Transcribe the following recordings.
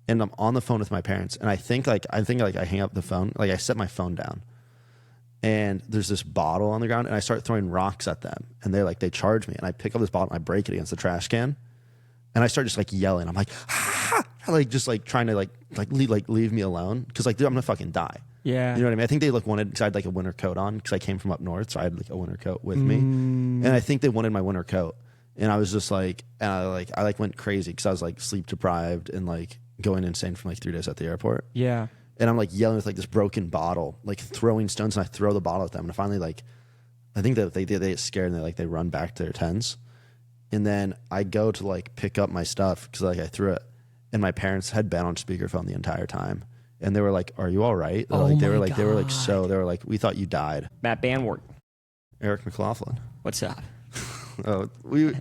and I'm on the phone with my parents, and I think I hang up the phone, like I set my phone down, and there's this bottle on the ground, and I start throwing rocks at them, and they charge me, and I pick up this bottle and I break it against the trash can, and I start just like yelling. I'm like, ah! Like just like trying to leave me alone, because like, dude, I'm gonna fucking die. Yeah. You know what I mean? I think they wanted, because I had like a winter coat on, because I came from up north, so I had like a winter coat with me, and I think they wanted my winter coat, and I was just like, and I went crazy because I was like sleep deprived and like going insane from like 3 days at the airport. Yeah. And I'm like yelling with like this broken bottle, like throwing stones, and I throw the bottle at them, and finally like, I think that they get scared, and they run back to their tents, and then I go to like pick up my stuff because like I threw it, and my parents had been on speakerphone the entire time. And they were like, "Are you all right?" They were like, "We thought you died." Matt Banwart. Eric McLaughlin. What's up? Oh, we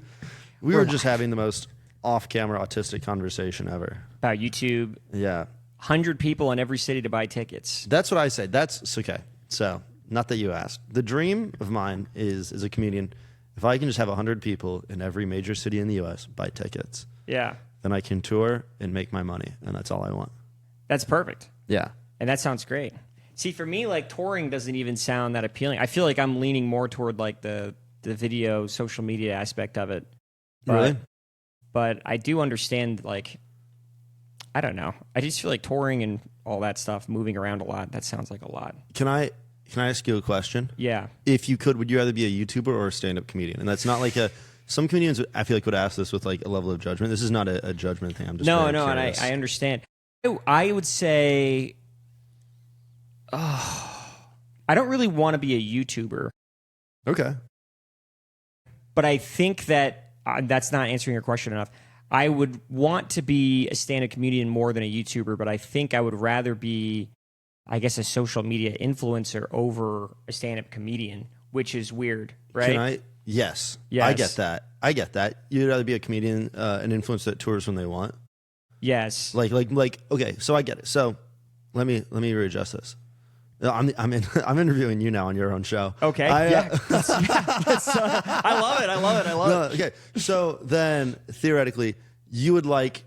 were just having the most off-camera autistic conversation ever About YouTube. Yeah. 100 people in every city to buy tickets. That's what I said. That's okay. So, not that you asked. The dream of mine is, as a comedian, if I can just have 100 people in every major city in the U.S. buy tickets, Yeah. then I can tour and make my money, and that's all I want. That's perfect. Yeah. And that sounds great. See, for me, like touring doesn't even sound that appealing. I feel like I'm leaning more toward like the video, social media aspect of it. Really? But I do understand, like, I don't know. I just feel like touring and all that stuff, moving around a lot, that sounds like a lot. Can I ask you a question? Yeah. If you could, would you rather be a YouTuber or a stand-up comedian? And that's not like some comedians I feel like would ask this with like a level of judgment. This is not a judgment thing. I'm just No, and curious. I understand. I would say, I don't really want to be a YouTuber. Okay. But I think that that's not answering your question enough. I would want to be a stand-up comedian more than a YouTuber, but I think I would rather be, I guess, a social media influencer over a stand-up comedian, which is weird, right? Yes. Yes. I get that. You'd rather be a comedian, an influencer that tours when they want. Yes. Like. Okay. So I get it. So let me readjust this. I'm interviewing you now on your own show. Okay. I love it. Okay. So then theoretically, you would like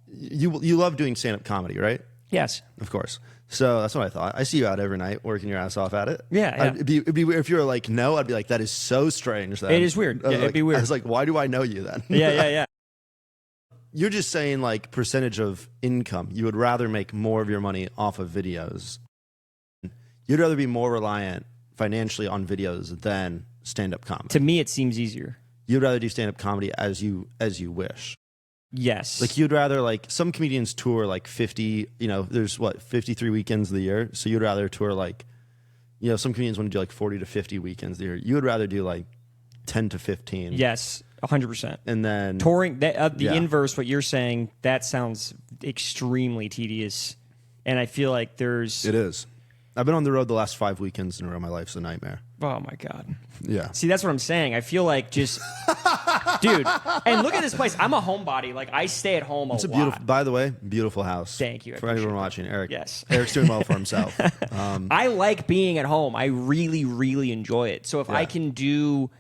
you love doing stand-up comedy, right? Yes. Of course. So that's what I thought. I see you out every night working your ass off at it. Yeah. It'd be weird if you were like, no, I'd be like, that is so strange. It is weird. Yeah, it'd be weird. I was like, why do I know you then? Yeah. You're just saying like percentage of income. You would rather make more of your money off of videos. You'd rather be more reliant financially on videos than stand-up comedy. To me, it seems easier. You'd rather do stand-up comedy as you wish. Yes. Like you'd rather, like, some comedians tour like 50, there's 53 weekends of the year. So you'd rather tour like, some comedians want to do like 40 to 50 weekends a year. You would rather do like 10 to 15. Yes, 100%. And then touring, the inverse, what you're saying, that sounds extremely tedious. And I feel like It is. I've been on the road the last 5 weekends in a row. My life's a nightmare. Oh, my God. Yeah. See, that's what I'm saying. I feel like just... Dude, and look at this place. I'm a homebody. Like, I stay at home a lot. Beautiful, by the way, beautiful house. Thank you. For anyone watching, Eric. Yes. Eric's doing well for himself. I like being at home. I really, really enjoy it. So if I can do...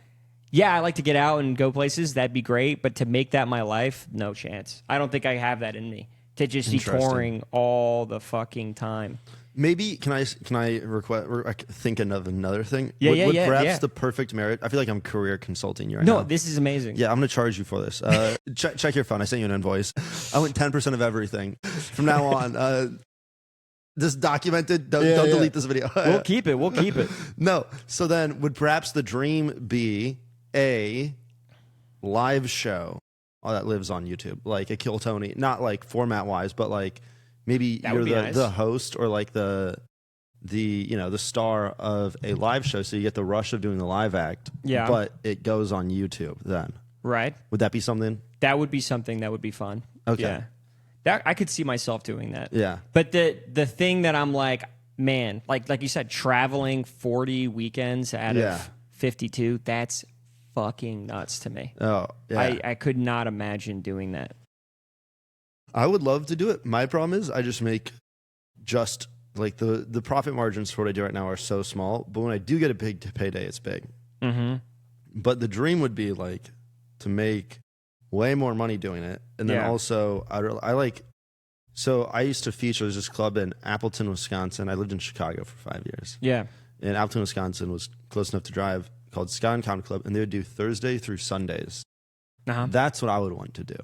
Yeah, I like to get out and go places. That'd be great. But to make that my life, no chance. I don't think I have that in me. To just be touring all the fucking time. Maybe can I request think of another thing? Would perhaps the perfect marriage. I feel like I'm career consulting you right now. No, this is amazing. Yeah, I'm going to charge you for this. Check your phone. I sent you an invoice. I want 10% of everything from now on. This documented. Don't delete this video. We'll keep it. No. So then, would perhaps the dream be a live show that lives on YouTube, like a Kill Tony, not like format wise, but like. Maybe you're the host or like the star of a live show, so you get the rush of doing the live act. Yeah. But it goes on YouTube then. Right. Would that be something? That would be something that would be fun. Okay. Yeah. That I could see myself doing that. Yeah. But the thing that I'm like, man, like you said, traveling 40 weekends out of 52, that's fucking nuts to me. Oh, yeah. I could not imagine doing that. I would love to do it. My problem is I just make like the profit margins for what I do right now are so small. But when I do get a big payday, it's big. Mm-hmm. But the dream would be like to make way more money doing it. And then also I like So I used to feature, there's this club in Appleton, Wisconsin. I lived in Chicago for 5 years. Yeah. And Appleton, Wisconsin was close enough to drive, called Sky Comedy Club, and they would do Thursday through Sundays. That's what I would want to do.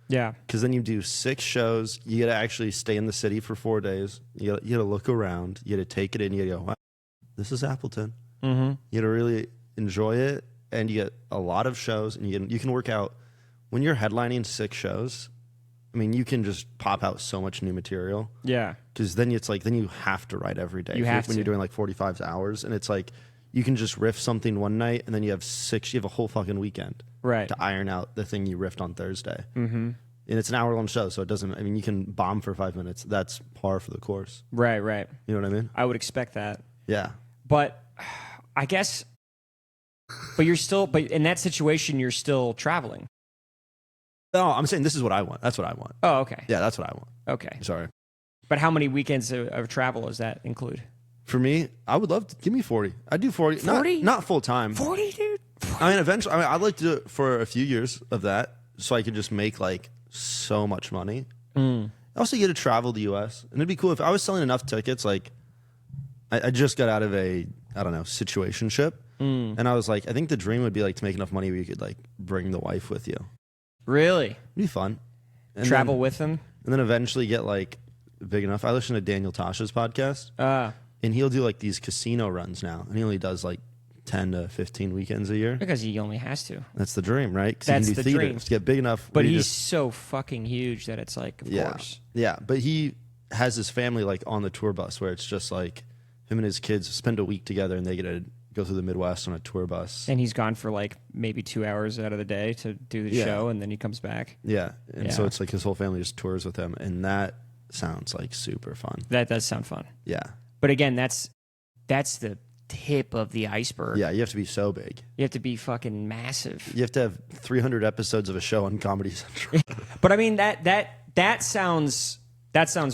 Yeah. Because then you do 6 shows. You got to actually stay in the city for 4 days. You got to look around. You got to take it in. You got to go, wow, this is Appleton. Mm-hmm. You got to really enjoy it. And you get a lot of shows. And you can work out. When you're headlining 6 shows, I mean, you can just pop out so much new material. Yeah. Because then it's like, then you have to write every day. When you're doing like 45 hours. And it's like, you can just riff something one night and then you have a whole fucking weekend. Right. To iron out the thing you riffed on Thursday. Mm-hmm. And it's an hour-long show, so it doesn't, I mean, you can bomb for 5 minutes. That's par for the course. Right. You know what I mean? I would expect that. Yeah. But I guess, but in that situation, you're still traveling. No, I'm saying this is what I want. That's what I want. Oh, okay. Yeah, that's what I want. Okay. Sorry. But how many weekends of travel does that include? For me, I would love to give me 40. I'd do 40. 40? Not full time. 40, dude? 40? I mean, eventually, I'd like to do it for a few years of that so I could just make like so much money. I also get to travel the U.S. And it'd be cool if I was selling enough tickets. Like, I just got out of a, I don't know, situationship. And I was like, I think the dream would be like to make enough money where you could like bring the wife with you. Really? It'd be fun. And travel with them? And then eventually get like big enough. I listen to Daniel Tosh's podcast. And he'll do like these casino runs now. And he only does like 10 to 15 weekends a year. Because he only has to. That's the dream, right? That's the dream. To get big enough. But he's so fucking huge that it's like, of course. Yeah, but he has his family like on the tour bus where it's just like him and his kids spend a week together and they get to go through the Midwest on a tour bus. And he's gone for like maybe 2 hours out of the day to do the show and then he comes back. Yeah. And so it's like his whole family just tours with him. And that sounds like super fun. That does sound fun. Yeah. But again, that's the tip of the iceberg. Yeah, you have to be so big. You have to be fucking massive. You have to have 300 episodes of a show on Comedy Central. But I mean that sounds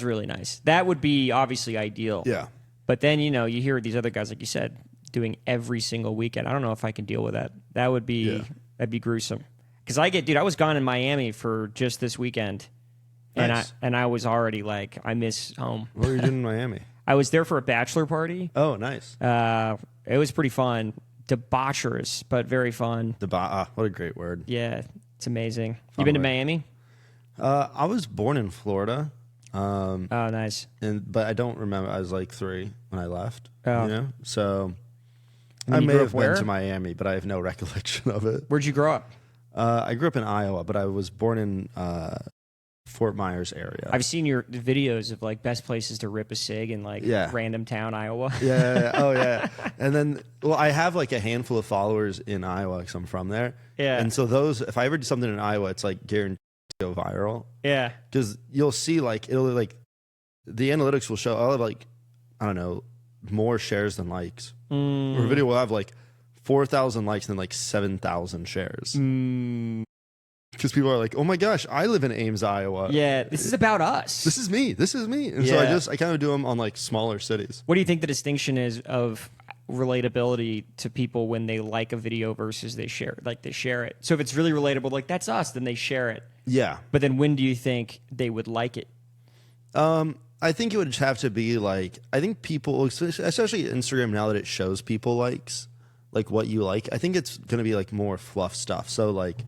really nice. That would be obviously ideal. Yeah. But then you hear these other guys like you said doing every single weekend. I don't know if I can deal with that. That'd be gruesome. Because I was gone in Miami for just this weekend. Nice. And I was already like, I miss home. What were you doing in Miami? I was there for a bachelor party. Oh, nice. It was pretty fun. Debaucherous, but very fun. What a great word. Yeah, it's amazing. You been to Miami? I was born in Florida. Oh, nice. But I don't remember. I was like 3 when I left. Oh. So I may have been to Miami, but I have no recollection of it. Where'd you grow up? I grew up in Iowa, but I was born in Fort Myers area. I've seen your videos of like best places to rip a cig in like random town, Iowa. Yeah. Oh, yeah. And then, I have like a handful of followers in Iowa because I'm from there. Yeah. And so if I ever do something in Iowa, it's like guaranteed to go viral. Yeah. Because you'll see like, it'll like, the analytics will show, I'll have like, I don't know, more shares than likes. Or a video will have like 4,000 likes and then like 7,000 shares. Because people are like, oh my gosh, I live in Ames, Iowa. Yeah, this is about us. This is me. And so I kind of do them on like smaller cities. What do you think the distinction is of relatability to people when they like a video versus they share it? So if it's really relatable, like that's us, then they share it. Yeah. But then when do you think they would like it? I think it would have to be like, I think people, especially Instagram now that it shows people likes, like what you like, I think it's going to be like more fluff stuff. So like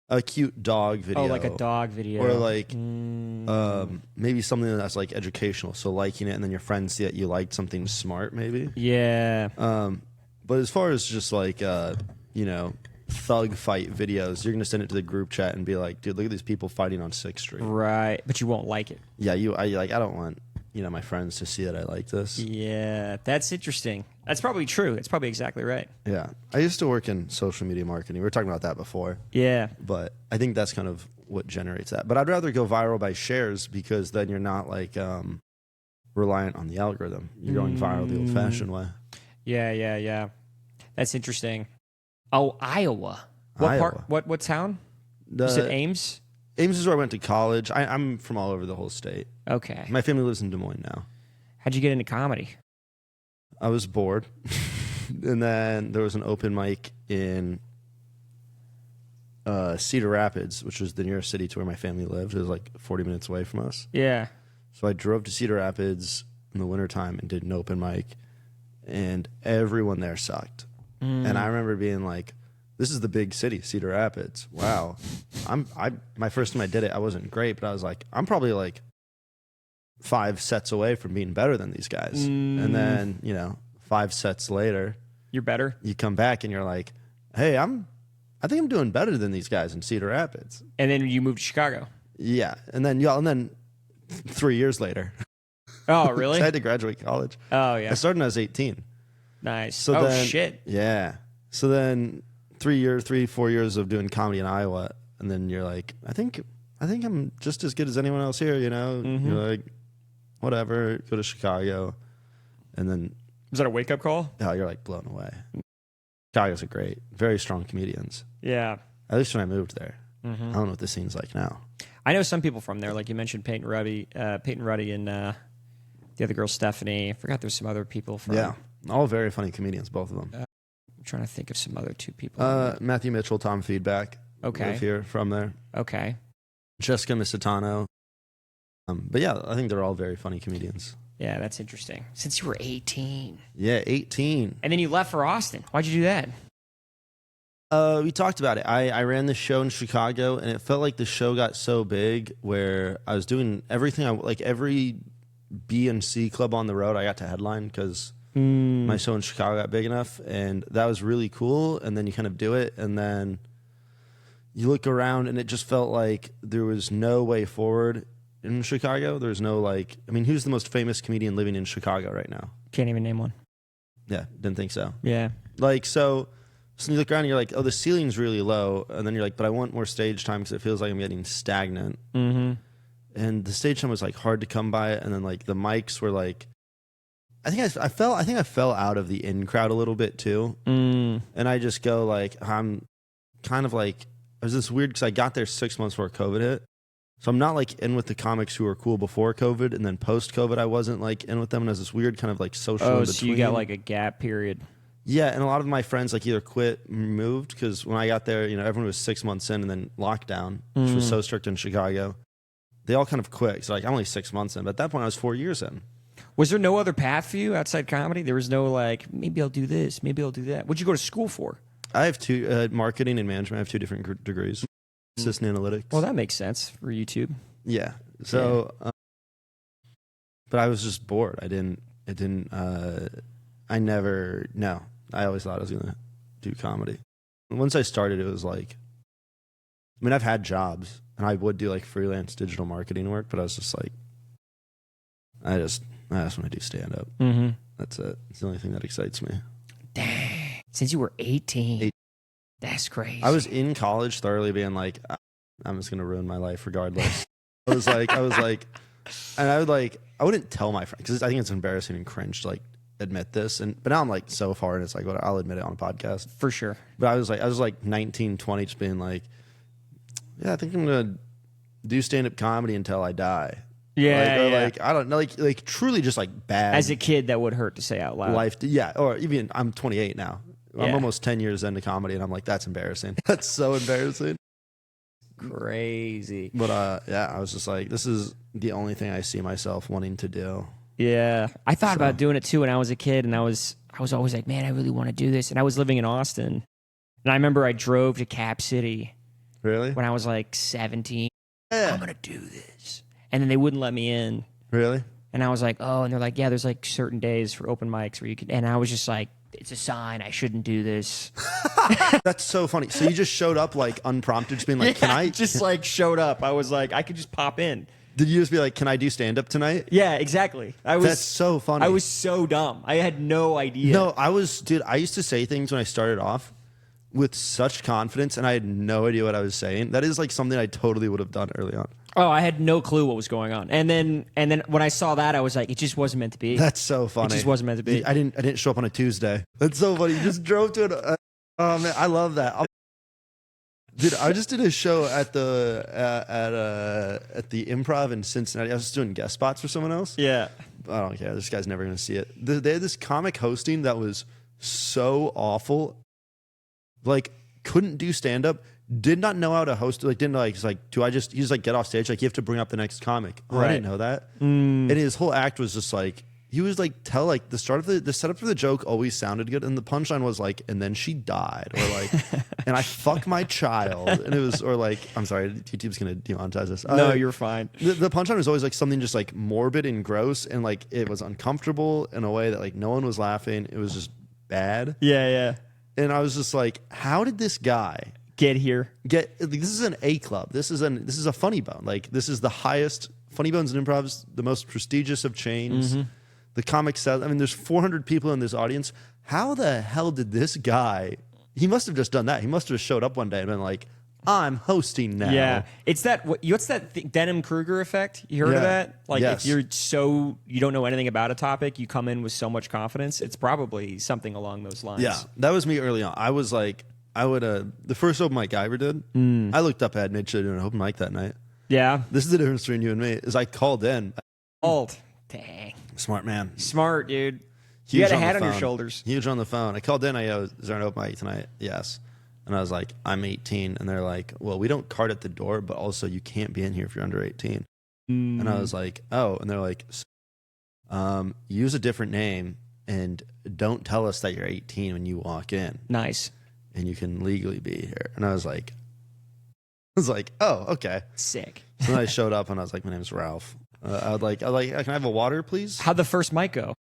a cute dog video. Oh, like a dog video. Or like maybe something that's like educational. So liking it and then your friends see that you liked something smart maybe. Yeah. But as far as just like, thug fight videos, you're going to send it to the group chat and be like, dude, look at these people fighting on 6th Street. Right. But you won't like it. Yeah. I don't want, my friends to see that I like this. Yeah. That's interesting. That's probably true. It's probably exactly right. Yeah. I used to work in social media marketing. We were talking about that before. Yeah. But I think that's kind of what generates that. But I'd rather go viral by shares because then you're not like reliant on the algorithm. You're going viral the old-fashioned way. Yeah. That's interesting. Oh, Iowa. What Iowa. part? What town? You said Ames? Ames is where I went to college. I'm from all over the whole state. Okay. My family lives in Des Moines now. How'd you get into comedy? I was bored. And then there was an open mic in Cedar Rapids, which was the nearest city to where my family lived. It was like 40 minutes away from us. Yeah. So I drove to Cedar Rapids in the wintertime and did an open mic, and everyone there sucked. And I remember being like, this is the big city, Cedar Rapids. Wow. My first time I did it, I wasn't great, but I was like, I'm probably like 5 sets away from being better than these guys. And then, 5 sets later, You're better. you come back and you're like, hey, I think I'm doing better than these guys in Cedar Rapids. And then you moved to Chicago. Yeah. And then 3 years later, Oh, really? I had to graduate college. Oh, yeah. I started when I was 18. Nice. So then, shit. Yeah. So then 4 years of doing comedy in Iowa, and then you're like, I think I'm just as good as anyone else here, You're like, whatever, go to Chicago. And then Was that a wake-up call? you're like blown away. Chicago's very strong comedians. Yeah. At least when I moved there. I don't know what the scene's like now. I know some people from there, like you mentioned Peyton Ruddy and the other girl, Stephanie. I forgot there's some other people from. Yeah. All very funny comedians, both of them. I'm trying to think of some other 2 people. Matthew Mitchell, Tom Feedback. Okay. Live here from there. Okay. Jessica Misitano. But yeah, I think they're all very funny comedians. Yeah, that's interesting. Since you were 18. Yeah, 18. And then you left for Austin. Why'd you do that? We talked about it. I ran this show in Chicago, and it felt like the show got so big where I was doing everything. Like every B and C club on the road, I got to headline because my show in Chicago got big enough, and that was really cool. And then you kind of do it, and then you look around, and it just felt like there was no way forward in Chicago. There's no who's the most famous comedian living in Chicago right now? Can't even name one. Yeah, didn't think so. Yeah. So you look around and you're like, oh, the ceiling's really low. And then you're like, but I want more stage time because it feels like I'm getting stagnant. Mm-hmm. And the stage time was like hard to come by. And then like the mics were like, I think I fell out of the in crowd a little bit too. And I just go like, I'm kind of like, it was this weird because I got there 6 months before COVID hit. So I'm not like in with the comics who were cool before COVID, and then post COVID I wasn't like in with them. And it was this weird kind of like social in between. So you got like a gap period. Yeah, and a lot of my friends like either quit or moved because when I got there, everyone was 6 months in, and then lockdown, which was so strict in Chicago. They all kind of quit. So like I'm only 6 months in, but at that point I was 4 years in. Was there no other path for you outside comedy? There was no like, maybe I'll do this, maybe I'll do that. What'd you go to school for? I have 2 marketing and management. I have 2 different degrees. Assistant analytics. Well, that makes sense for YouTube. Yeah. So, but I was just bored. I always thought I was going to do comedy. Once I started, it was like, I've had jobs and I would do like freelance digital marketing work, but I was just like, I just want to do stand up. Mm-hmm. That's it. It's the only thing that excites me. Dang. Since you were 18. That's crazy. I was in college thoroughly being like, I'm just going to ruin my life regardless. I was like, and I wouldn't tell my friends because I think it's embarrassing and cringe to like admit this. But now I'm like so far and it's like, I'll admit it on a podcast. For sure. But I was like 19, 20, just being like, yeah, I think I'm going to do stand-up comedy until I die. Yeah. Like, I don't know, like truly just like bad. As a kid, that would hurt to say out loud. Life. Yeah. Or even I'm 28 now. Yeah. I'm almost 10 years into comedy and I'm like, that's embarrassing. That's so embarrassing. Crazy. But I was just like, this is the only thing I see myself wanting to do. Yeah. I thought about doing it too when I was a kid, and I was always like, man, I really want to do this. And I was living in Austin. And I remember I drove to Cap City. Really? When I was like 17. Yeah. I'm going to do this. And then they wouldn't let me in. Really? And I was like, oh, and they're like, yeah, there's like certain days for open mics where you can, and I was just like, it's a sign I shouldn't do this. That's so funny. So you just showed up like unprompted, just being like, yeah, can I? Just like showed up. I was like, I could just pop in. Did you just be like, can I do stand up tonight? Yeah, exactly. That's so funny. I was so dumb. I had no idea. No, I used to say things when I started off with such confidence, and I had no idea what I was saying. That is like something I totally would have done early on. Oh, I had no clue what was going on. And then when I saw that, I was like, it just wasn't meant to be. That's so funny. It just wasn't meant to be. I didn't show up on a Tuesday. That's so funny. You just drove to it. Oh man, I love that. Dude, I just did a show at the Improv in Cincinnati. I was just doing guest spots for someone else. Yeah. I don't care. This guy's never going to see it. They had this comic hosting that was so awful. Like, couldn't do stand-up, did not know how to host. Like didn't know, like he's like, do I just? He's like, get off stage. Like you have to bring up the next comic. Oh, I didn't know that. And his whole act was just like he was like the start of the setup for the joke always sounded good, and the punchline was like, and then she died, or like, and I fuck my child, and it was, or like, I'm sorry, YouTube's gonna demonetize this. No, you're fine. The punchline was always like something just like morbid and gross, and like it was uncomfortable in a way that like no one was laughing. It was just bad. Yeah. And I was just like, how did this guy get here? This is an A club. This is a funny bone. Like this is the highest funny bones and improvs, the most prestigious of chains. The comic says, I mean, there's 400 people in this audience. How the hell did this guy? He must have just done that. He must have just showed up one day and been like, I'm hosting now. Yeah, it's that. What's that Denham Kruger effect? You heard of that? Like if you don't know anything about a topic, you come in with so much confidence. It's probably something along those lines. Yeah, that was me early on. I was like, I would the first open mic I ever did. I looked up, I had made sure to do an open mic that night. Yeah, this is the difference between you and me. Is I called in. Dang. Smart man. Smart, dude. Huge you had a on hat the on your phone. shoulders. Huge on the phone. I called in. I go, is there an open mic tonight? Yes. And I was like, I'm 18. And they're like, well, we don't card at the door, but also you can't be in here if you're under 18. And I was like, oh. And they're like, use a different name and don't tell us that you're 18 when you walk in. Nice. And you can legally be here. And I was like, oh, okay. Sick. So then I showed up and I was like, my name's Ralph. I was like, can I have a water, please? How'd the first mic go?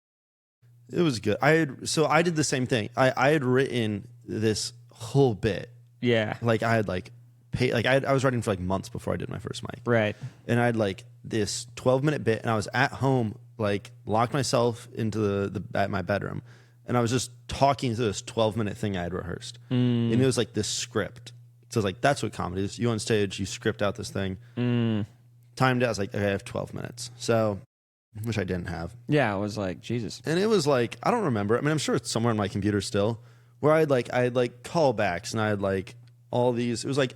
It was good. I did the same thing. I had written this whole bit. Yeah. Like I had like I was writing for like months before I did my first mic. Right. And I had like this 12-minute bit, and I was at home, like locked myself into at my bedroom, and I was just talking through this 12-minute thing I had rehearsed. And it was like this script. So I was like, that's what comedy is. You on stage, you script out this thing. Timed it. I was like, okay, I have 12 minutes. So, which I didn't have. Yeah, I was like, Jesus. And it was like, I don't remember. I mean, I'm sure it's somewhere on my computer still, where I had like callbacks, and I had like all these. It was like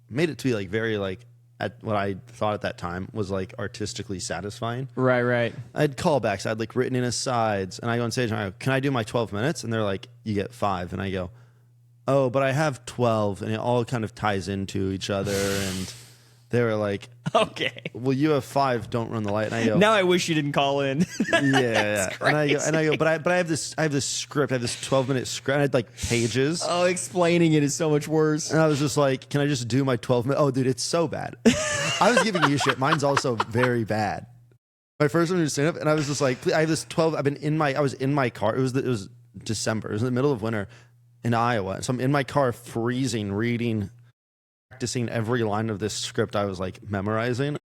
made it to be like very like at what I thought at that time was like artistically satisfying. Right. I had callbacks. I had like written in asides, and I go on stage and I go, can I do my 12 minutes? And they're like, you get 5. And I go, oh, but I have 12, and it all kind of ties into each other. And they were like, okay, well, you have 5. Don't run the light. And I go, now I wish you didn't call in. yeah. And I go, but I have this script. I have this 12-minute script. And I had like pages. Oh, explaining it is so much worse. And I was just like, can I just do my 12 minutes? Oh, dude, it's so bad. I was giving you shit. Mine's also very bad. My first one was stand up, and I was just like, I have this 12. I was in my car. It was December. It was in the middle of winter in Iowa. So I'm in my car freezing, reading, practicing every line of this script I was like memorizing.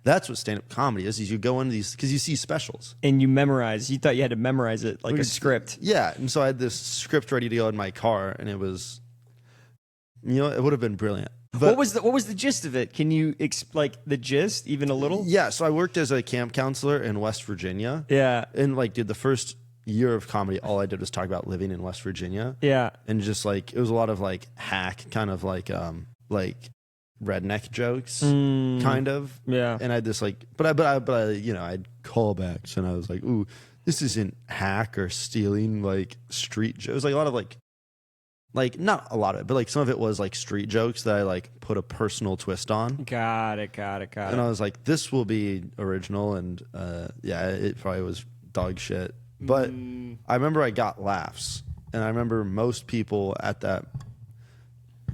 That's what stand-up comedy is you go into these, because you see specials. And you memorize. You thought you had to memorize it like a script. Yeah. And so I had this script ready to go in my car, and it was, it would have been brilliant. But what was the gist of it? Can you like the gist even a little? Yeah. So I worked as a camp counselor in West Virginia. Yeah. And like, dude, the first year of comedy, all I did was talk about living in West Virginia. Yeah. And just like, it was a lot of like hack kind of like redneck jokes kind of. Yeah. And I had this like, but I had callbacks, and I was like, ooh, this isn't hack or stealing like street jokes. It was like a lot of like not a lot of it, but like some of it was like street jokes that I like put a personal twist on. Got it. And I was like, this will be original. And it probably was dog shit. But I remember I got laughs, and I remember most people at that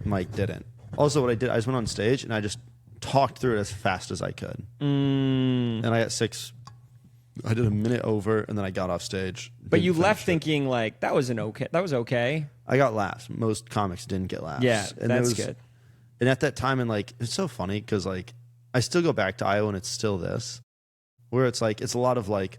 mic didn't. Also, what I did, I just went on stage and I just talked through it as fast as I could. And I got 6. I did a minute over, and then I got off stage. But you left thinking like that was okay. I got laughs. Most comics didn't get laughs. Yeah, and that's good. And at that time, and like it's so funny because like I still go back to Iowa, and it's still this, where it's like it's a lot of like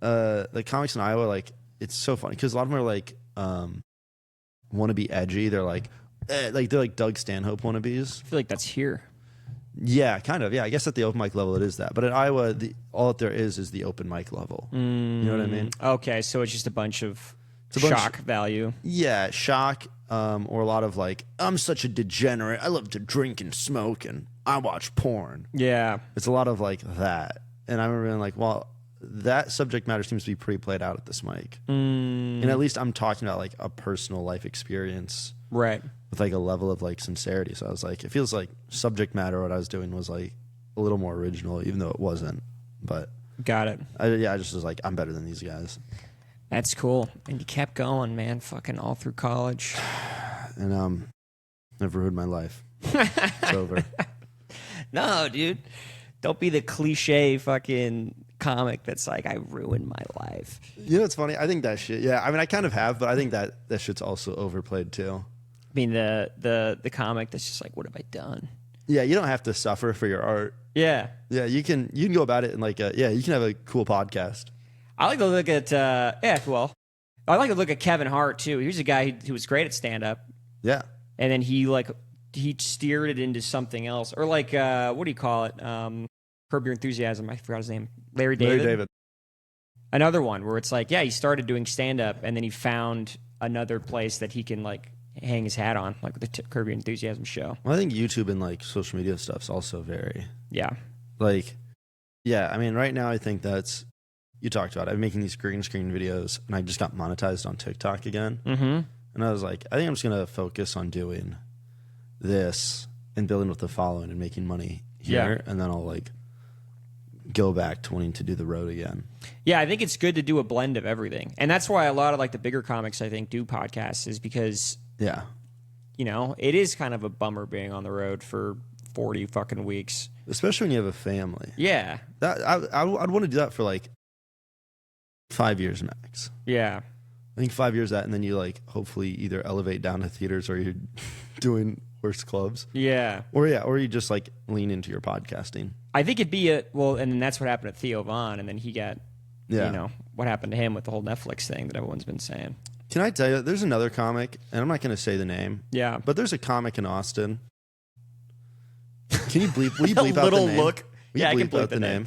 the comics in Iowa, like it's so funny because a lot of them are like want to be edgy. They're like they're like Doug Stanhope wannabes. I feel like that's here. Yeah, kind of. Yeah, I guess at the open mic level it is that. But at Iowa, all that there is the open mic level. You know what I mean? Okay, so it's just a bunch of shock value. Yeah, shock, or a lot of like, I'm such a degenerate. I love to drink and smoke, and I watch porn. Yeah. It's a lot of like that. And I remember being like, well, that subject matter seems to be pretty played out at this mic. And at least I'm talking about like a personal life experience. Right. With like a level of like sincerity. So I was like, it feels like subject matter, what I was doing was like a little more original, even though it wasn't. But got it. I just was like, I'm better than these guys. That's cool. And you kept going, man, fucking all through college. And I've ruined my life. It's over. No, dude. Don't be the cliche fucking comic that's like, I ruined my life. You know what's funny? I think that shit, yeah, I mean, I kind of have, but I think that shit's also overplayed too. I mean, the comic that's just like, what have I done? Yeah, you don't have to suffer for your art. Yeah. Yeah, you can go about it in like you can have a cool podcast. I like to look at, I like to look at Kevin Hart too. He was a guy who was great at stand-up. Yeah. And then he steered it into something else. Or like, what do you call it? Curb Your Enthusiasm. I forgot his name. Larry David. Another one where it's like, yeah, he started doing stand-up and then he found another place that he can like hang his hat on, like with the Curb Your Enthusiasm show. Well, I think YouTube and like social media stuff's also very... Yeah. Like, yeah, I mean, right now I think that's... You talked about it. I'm making these green screen videos and I just got monetized on TikTok again. Mm-hmm. And I was like, I think I'm just going to focus on doing this and building with the following and making money here. Yeah. And then I'll like go back to wanting to do the road again. Yeah, I think it's good to do a blend of everything. And that's why a lot of like the bigger comics, I think, do podcasts is because, yeah, you know, it is kind of a bummer being on the road for 40 fucking weeks. Especially when you have a family. Yeah. I'd want to do that for like 5 years max. Yeah. I think 5 years that, and then you like hopefully either elevate down to theaters or you're doing worse clubs. Yeah. Or you just like lean into your podcasting. I think it'd be and then that's what happened to Theo Von, and then he got, you know, what happened to him with the whole Netflix thing that everyone's been saying. Can I tell you, there's another comic, and I'm not going to say the name. Yeah. But there's a comic in Austin. Can you bleep? Will you bleep out the name? Look. I can bleep the name.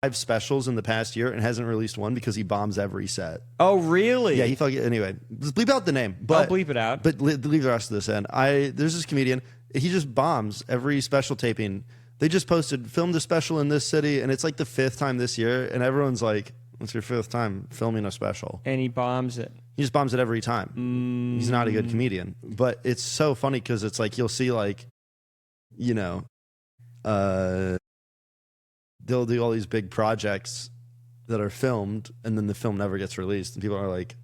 5 specials in the past year and hasn't released one because he bombs every set. Oh, really? Yeah, he fucking... Anyway, just bleep out the name. I'll bleep it out. But leave the rest of this in. There's this comedian. He just bombs every special taping. They just filmed a special in this city, and it's like the 5th time this year, and everyone's like, it's your 5th time filming a special. And he bombs it. He just bombs it every time. He's not a good comedian. But it's so funny because it's like you'll see like, you know, they'll do all these big projects that are filmed, and then the film never gets released. And people are like,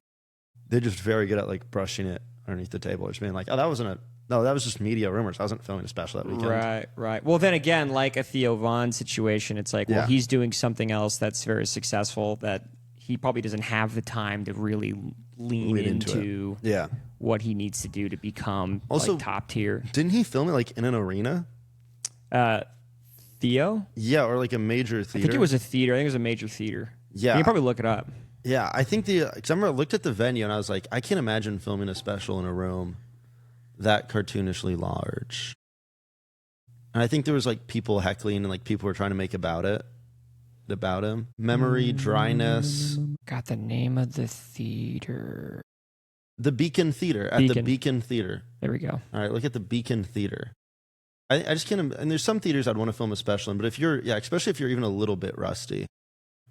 they're just very good at like brushing it underneath the table. Or just being like, oh, that was just media rumors. I wasn't filming a special that weekend. Right. Well, then again, like a Theo Von situation, it's like, well, he's doing something else that's very successful that he probably doesn't have the time to really lean into what he needs to do to become also, like top tier. Didn't he film it like in an arena? Theo? Yeah, or like a major theater. I think it was a theater. I think it was a major theater. Yeah. You can probably look it up. Yeah, I think because I remember I looked at the venue and I was like, I can't imagine filming a special in a room that cartoonishly large. And I think there was like people heckling and like people were trying to make about him. Memory, dryness. Got the name of the theater. The Beacon Theater. The Beacon Theater. There we go. All right, look at the Beacon Theater. I just can't, and there's some theaters I'd want to film a special in, but especially if you're even a little bit rusty.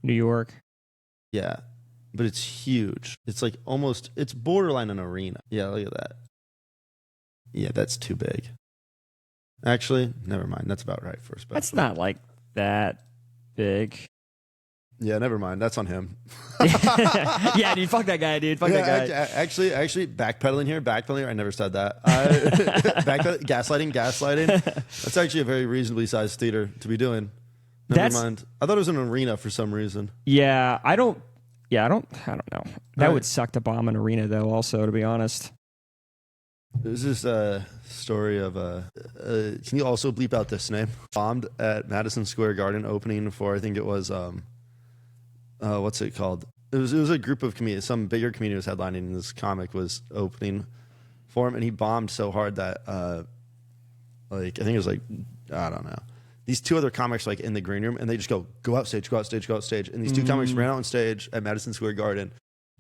New York. Yeah, but it's huge. It's like it's borderline an arena. Yeah, look at that. Yeah, that's too big. Actually, never mind. That's about right for a special. That's not like that big. Yeah, never mind. That's on him. Yeah, dude, fuck that guy, dude. Fuck that guy. Actually, backpedaling here. I never said that. Gaslighting. That's actually a very reasonably sized theater to be doing. Never mind. I thought it was an arena for some reason. Yeah, I don't know. That would suck to bomb an arena, though, also, to be honest. There's this story of can you also bleep out this name? Bombed at Madison Square Garden opening for, I think it was, what's it called? It was a group of comedians. Some bigger comedian was headlining, and this comic was opening for him, and he bombed so hard that, like, I think it was like, I don't know. These 2 other comics like in the green room, and they just go out stage. And these 2 comics ran out on stage at Madison Square Garden,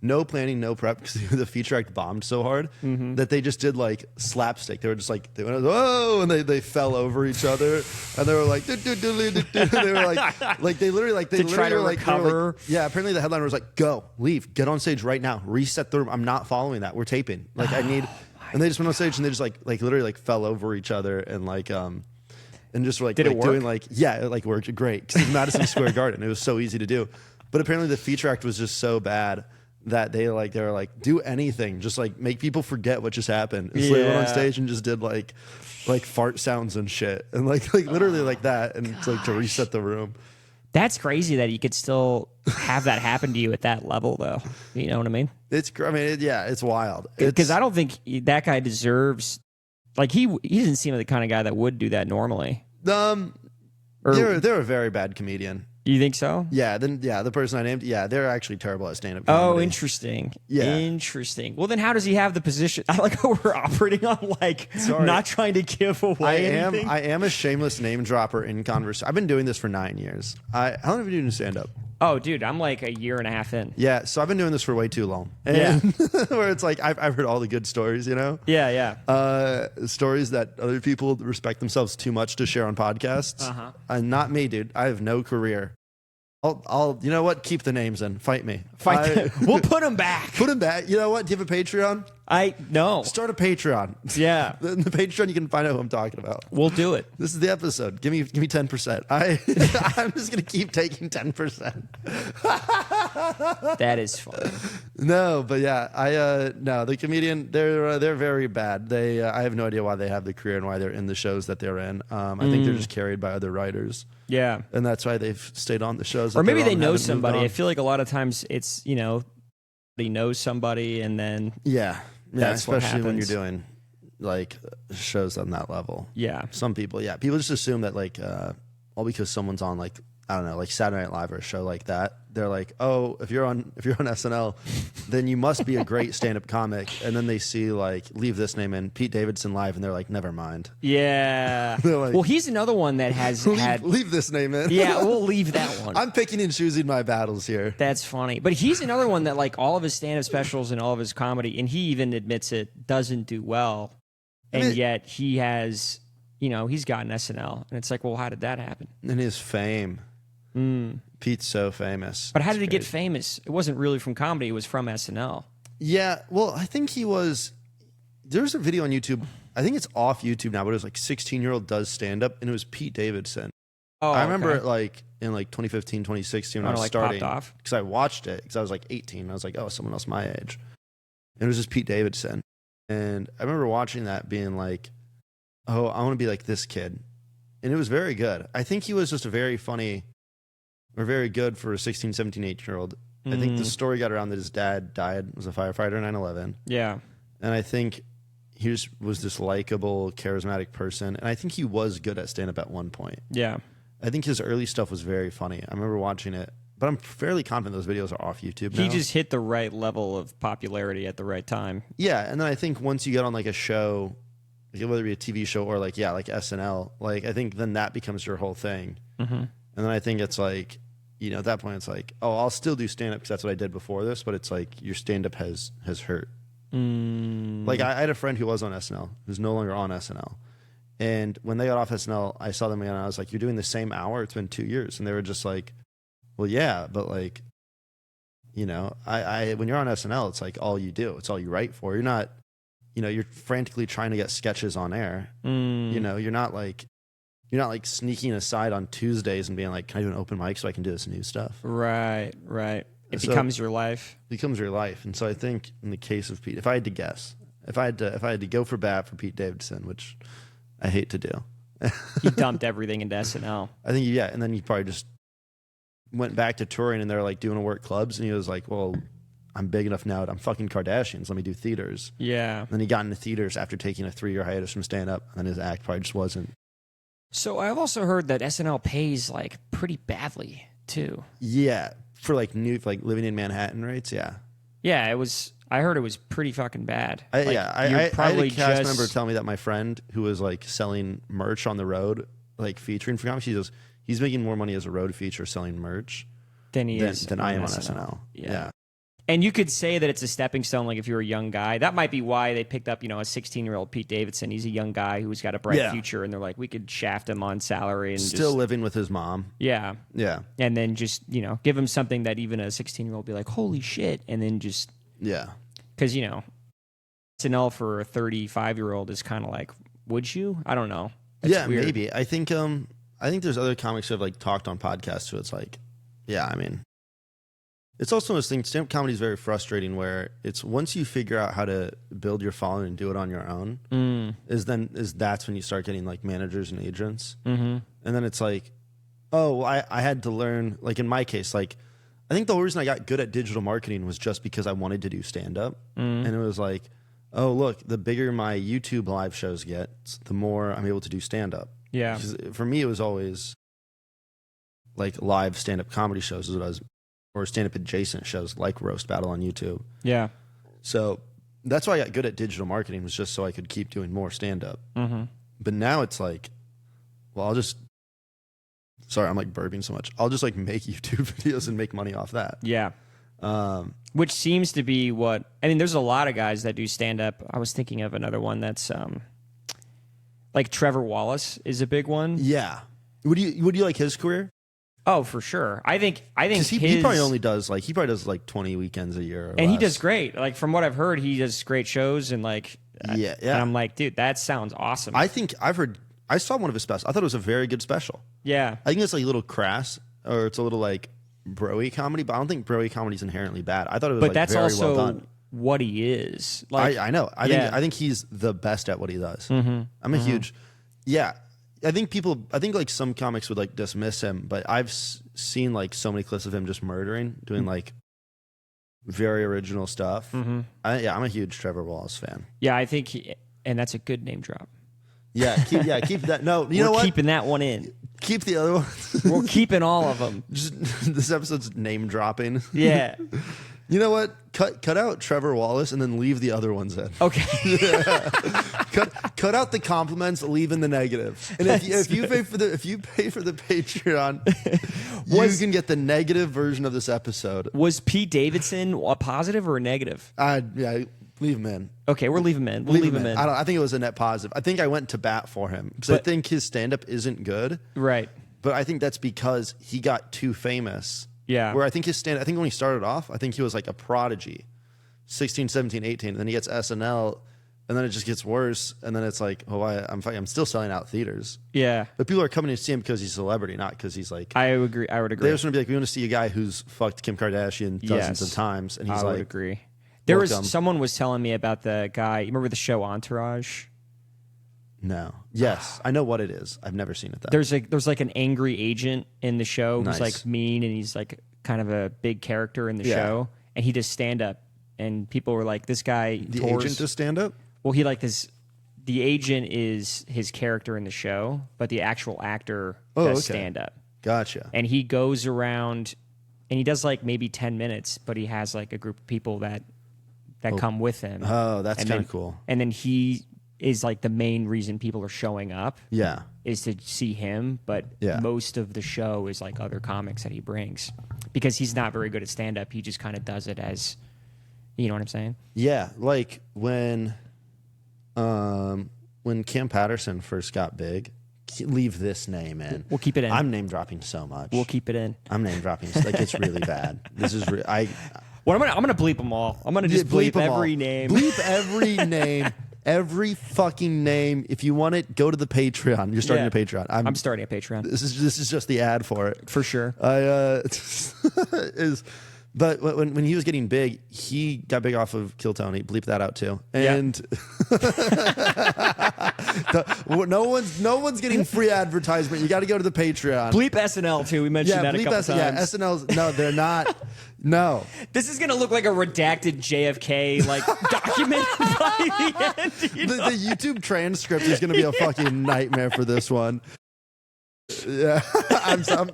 no planning, no prep, because the feature act bombed so hard that they just did like slapstick. They were just like, they went, oh, and they fell over each other, and they were like, they were like they literally like to try to recover. Yeah, apparently the headliner was like, go, leave, get on stage right now, reset the room. I'm not following that. We're taping. Like I need, and they just went on stage and they just like literally like fell over each other and like and just were like, did it work? Doing like, yeah, it like worked great because it's Madison Square Garden. It was so easy to do, but apparently the feature act was just so bad that they were like, do anything, just like make people forget what just happened. And so they went on stage and just did like fart sounds and shit, and like literally like that, and it's like to reset the room. That's crazy that you could still have that happen to you at that level, though. You know what I mean? It's wild. Because I don't think that guy deserves. Like he doesn't seem like the kind of guy that would do that normally. They're a very bad comedian. You think so? Yeah, the person I named, they're actually terrible at stand-up comedy. Oh, interesting. Yeah. Interesting. Well, then how does he have the position? I like how we're operating on not trying to give away anything. I am a shameless name dropper in conversation. I've been doing this for 9 years. How long have you been doing stand-up? Oh, dude, I'm like a year and a half in. Yeah, so I've been doing this for way too long. And where it's like I've heard all the good stories, you know? Yeah. Stories that other people respect themselves too much to share on podcasts. And not me, dude. I have no career. I'll you know what? Keep the names in. Fight me. We'll put them back. Put them back. You know what? Do you have a Patreon? No. Start a Patreon. Yeah. In the Patreon, you can find out who I'm talking about. We'll do it. This is the episode. Give me 10%. I'm just gonna keep taking 10%. That is funny. No, but yeah, no, the comedian, they're very bad. I have no idea why they have the career and why they're in the shows that they're in. I think they're just carried by other writers. Yeah. And that's why they've stayed on the shows. Or maybe they know somebody. I feel like a lot of times it's, they know somebody and then that's especially when you're doing like shows on that level. Yeah. Some people just assume that like all because someone's on like, I don't know, like Saturday Night Live or a show like that, they're like, oh, if you're on SNL, then you must be a great stand-up comic. And then they see like, leave this name in, Pete Davidson live, and they're like, never mind. Yeah. Like, well, he's another one that has leave this name in. Yeah, we'll leave that one. I'm picking and choosing my battles here. That's funny. But he's another one that like all of his stand-up specials and all of his comedy, and he even admits it, doesn't do well. And yet he has, he's gotten SNL. And it's like, well, how did that happen? And his fame. Pete's so famous. But how did he get famous? It wasn't really from comedy. It was from SNL. Yeah. Well, I think he was. There's a video on YouTube. I think it's off YouTube now, but it was like 16-year-old does stand up, and it was Pete Davidson. Oh, I remember it like in like 2015, 2016 when I was starting. Because I watched it because I was like 18. I was like, oh, someone else my age. And it was just Pete Davidson. And I remember watching that being like, oh, I want to be like this kid. And it was very good. I think he was just a very funny or very good for a 16, 17, 18-year-old. I think the story got around that his dad died, was a firefighter in 9/11. Yeah. And I think he was this likable, charismatic person. And I think he was good at stand-up at one point. Yeah. I think his early stuff was very funny. I remember watching it. But I'm fairly confident those videos are off YouTube now. He just hit the right level of popularity at the right time. Yeah, and then I think once you get on like a show, whether it be a TV show or like SNL, like I think then that becomes your whole thing. And then I think it's like, at that point it's like, oh, I'll still do stand-up because that's what I did before this, but it's like your stand-up has hurt. Like I had a friend who was on SNL, who's no longer on SNL. And when they got off SNL, I saw them again and I was like, you're doing the same hour? It's been 2 years. And they were just like, well, yeah, but like, I when you're on SNL, it's like all you do. It's all you write for. You're not, you're frantically trying to get sketches on air. You're not like sneaking aside on Tuesdays and being like, can I do an open mic so I can do this new stuff? Right. It becomes your life. Becomes your life. And so I think in the case of Pete, if I had to guess, if I had to go for bat for Pete Davidson, which I hate to do. He dumped everything into SNL. I think, and then he probably just went back to touring and they're like doing to work clubs and he was like, well, I'm big enough now. I'm fucking Kardashians. Let me do theaters. Yeah. And then he got into theaters after taking a 3-year hiatus from stand-up and his act probably just wasn't. So I've also heard that SNL pays like pretty badly too. Yeah. For like living in Manhattan rates. Yeah. Yeah. I heard it was pretty fucking bad. I had a cast member tell me that my friend who was like selling merch on the road, like featuring for comics, he's making more money as a road feature selling merch than I am on SNL. Yeah. And you could say that it's a stepping stone, like if you're a young guy. That might be why they picked up, a 16-year-old Pete Davidson. He's a young guy who's got a bright future, and they're like, we could shaft him on salary. And Still living with his mom. Yeah. Yeah. And then just, give him something that even a 16-year-old be like, holy shit. And then just... Yeah. Because, SNL for a 35-year-old is kind of like, would you? I don't know. It's weird. Maybe. I think there's other comics who have like talked on podcasts, so it's like, yeah, I mean... It's also this thing, stand-up comedy is very frustrating where it's once you figure out how to build your following and do it on your own, that's when you start getting like managers and agents. Mm-hmm. And then it's like, oh, well, I had to learn, like in my case, like I think the whole reason I got good at digital marketing was just because I wanted to do stand-up. And it was like, oh, look, the bigger my YouTube live shows get, the more I'm able to do stand-up. Yeah. Because for me, it was always like live stand-up comedy shows is what I was, or stand-up adjacent shows like Roast Battle on YouTube. Yeah. So that's why I got good at digital marketing, was just so I could keep doing more stand-up. Mm-hmm. But now it's like, well, sorry, I'm like burping so much. I'll just like make YouTube videos and make money off that. Yeah. Which seems to be there's a lot of guys that do stand-up. I was thinking of another one that's like Trevor Wallace is a big one. Yeah. Would you like his career? Oh, for sure. I think he probably does like 20 weekends a year, and less. He does great. Like from what I've heard, he does great shows, and like yeah. And I'm like, dude, that sounds awesome. I saw one of his specials. I thought it was a very good special. Yeah, I think it's like a little crass, or it's a little like bro-y comedy, but I don't think bro-y comedy is inherently bad. I thought it was, but that's very also well done. What he is. Like, I know. I think he's the best at what he does. Mm-hmm. I'm a huge, I think like some comics would like dismiss him, but I've seen like so many clips of him just doing like very original stuff. Mm-hmm. I'm a huge Trevor Wallace fan. Yeah, I think, and that's a good name drop. Yeah, keep that. No, you know what? We're keeping that one in. Keep the other ones. We're keeping all of them. Just, this episode's name dropping. Yeah. You know what? Cut out Trevor Wallace and then leave the other ones in. Okay. Yeah. Cut out the compliments, leave in the negative. And if you pay for the Patreon, you can get the negative version of this episode. Was Pete Davidson a positive or a negative? Yeah, leave him in. Okay, we'll leave him in. We'll leave him in. I think it was a net positive. I think I went to bat for him because I think his stand-up isn't good. Right. But I think that's because he got too famous. Yeah. Where I think when he started off, I think he was like a prodigy. 16, 17, 18. And then he gets SNL, and then it just gets worse. And then it's like, I'm still selling out theaters. Yeah. But people are coming to see him because he's a celebrity, not because he's like... I would agree. They just want to be like, we want to see a guy who's fucked Kim Kardashian dozens of times. And he's I like... would agree. Someone was telling me about the guy... You remember the show Entourage? No. Yes. I know what it is. I've never seen it though. There's like an angry agent in the show who's like mean, and he's like kind of a big character in the show, and he does stand up, and people were like, this guy the agent does stand up? Well, he like this. The agent is his character in the show, but the actual actor does stand up. Gotcha. And he goes around and he does like maybe 10 minutes, but he has like a group of people that come with him. Oh, that's kind of cool. And then he is like the main reason people are showing up. Yeah. Is to see him, but most of the show is like other comics that he brings. Because he's not very good at stand-up. He just kind of does it as, you know what I'm saying? Yeah, like when Cam Patterson first got big, leave this name in. We'll keep it in. I'm name dropping so much. We'll keep it in. I'm name dropping. Like it's really bad. This is Well, I'm gonna bleep them all. I'm gonna just bleep every name. Bleep every name. Every fucking name. If you want it, go to the Patreon. You're starting a Patreon. I'm starting a Patreon. This is just the ad for it. For sure. But when he was getting big, he got big off of Kill Tony. Bleep that out too. And no one's getting free advertisement. You got to go to the Patreon. Bleep SNL too. We mentioned that a couple times. Yeah, SNL's no, they're not. No. This is gonna look like a redacted JFK like document by the end. The YouTube transcript is gonna be a fucking nightmare for this one. Yeah,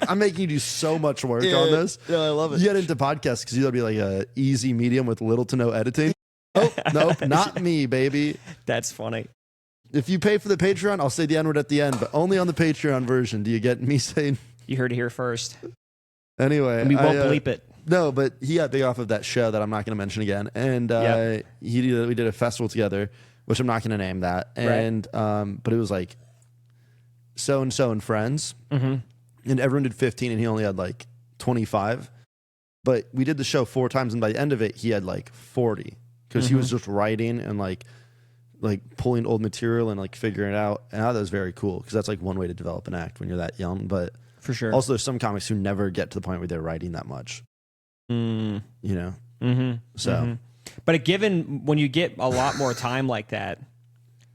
I'm making you do so much work on this. Yeah, I love it. You get into podcasts because you'll be like a easy medium with little to no editing. Oh, nope, not me, baby. That's funny. If you pay for the Patreon, I'll say the N-word at the end, but only on the Patreon version do you get me saying... You heard it here first. Anyway. And we won't bleep it. No, but he got big off of that show that I'm not going to mention again, and we did a festival together, which I'm not going to name that, and but it was like so and so and friends, and everyone did 15, and he only had like 25. But we did the show 4 times, and by the end of it, he had like 40 because he was just writing and like pulling old material and like figuring it out. And I thought that was very cool because that's like one way to develop an act when you're that young. But for sure, also there's some comics who never get to the point where they're writing that much. You know, so. But given when you get a lot more time like that,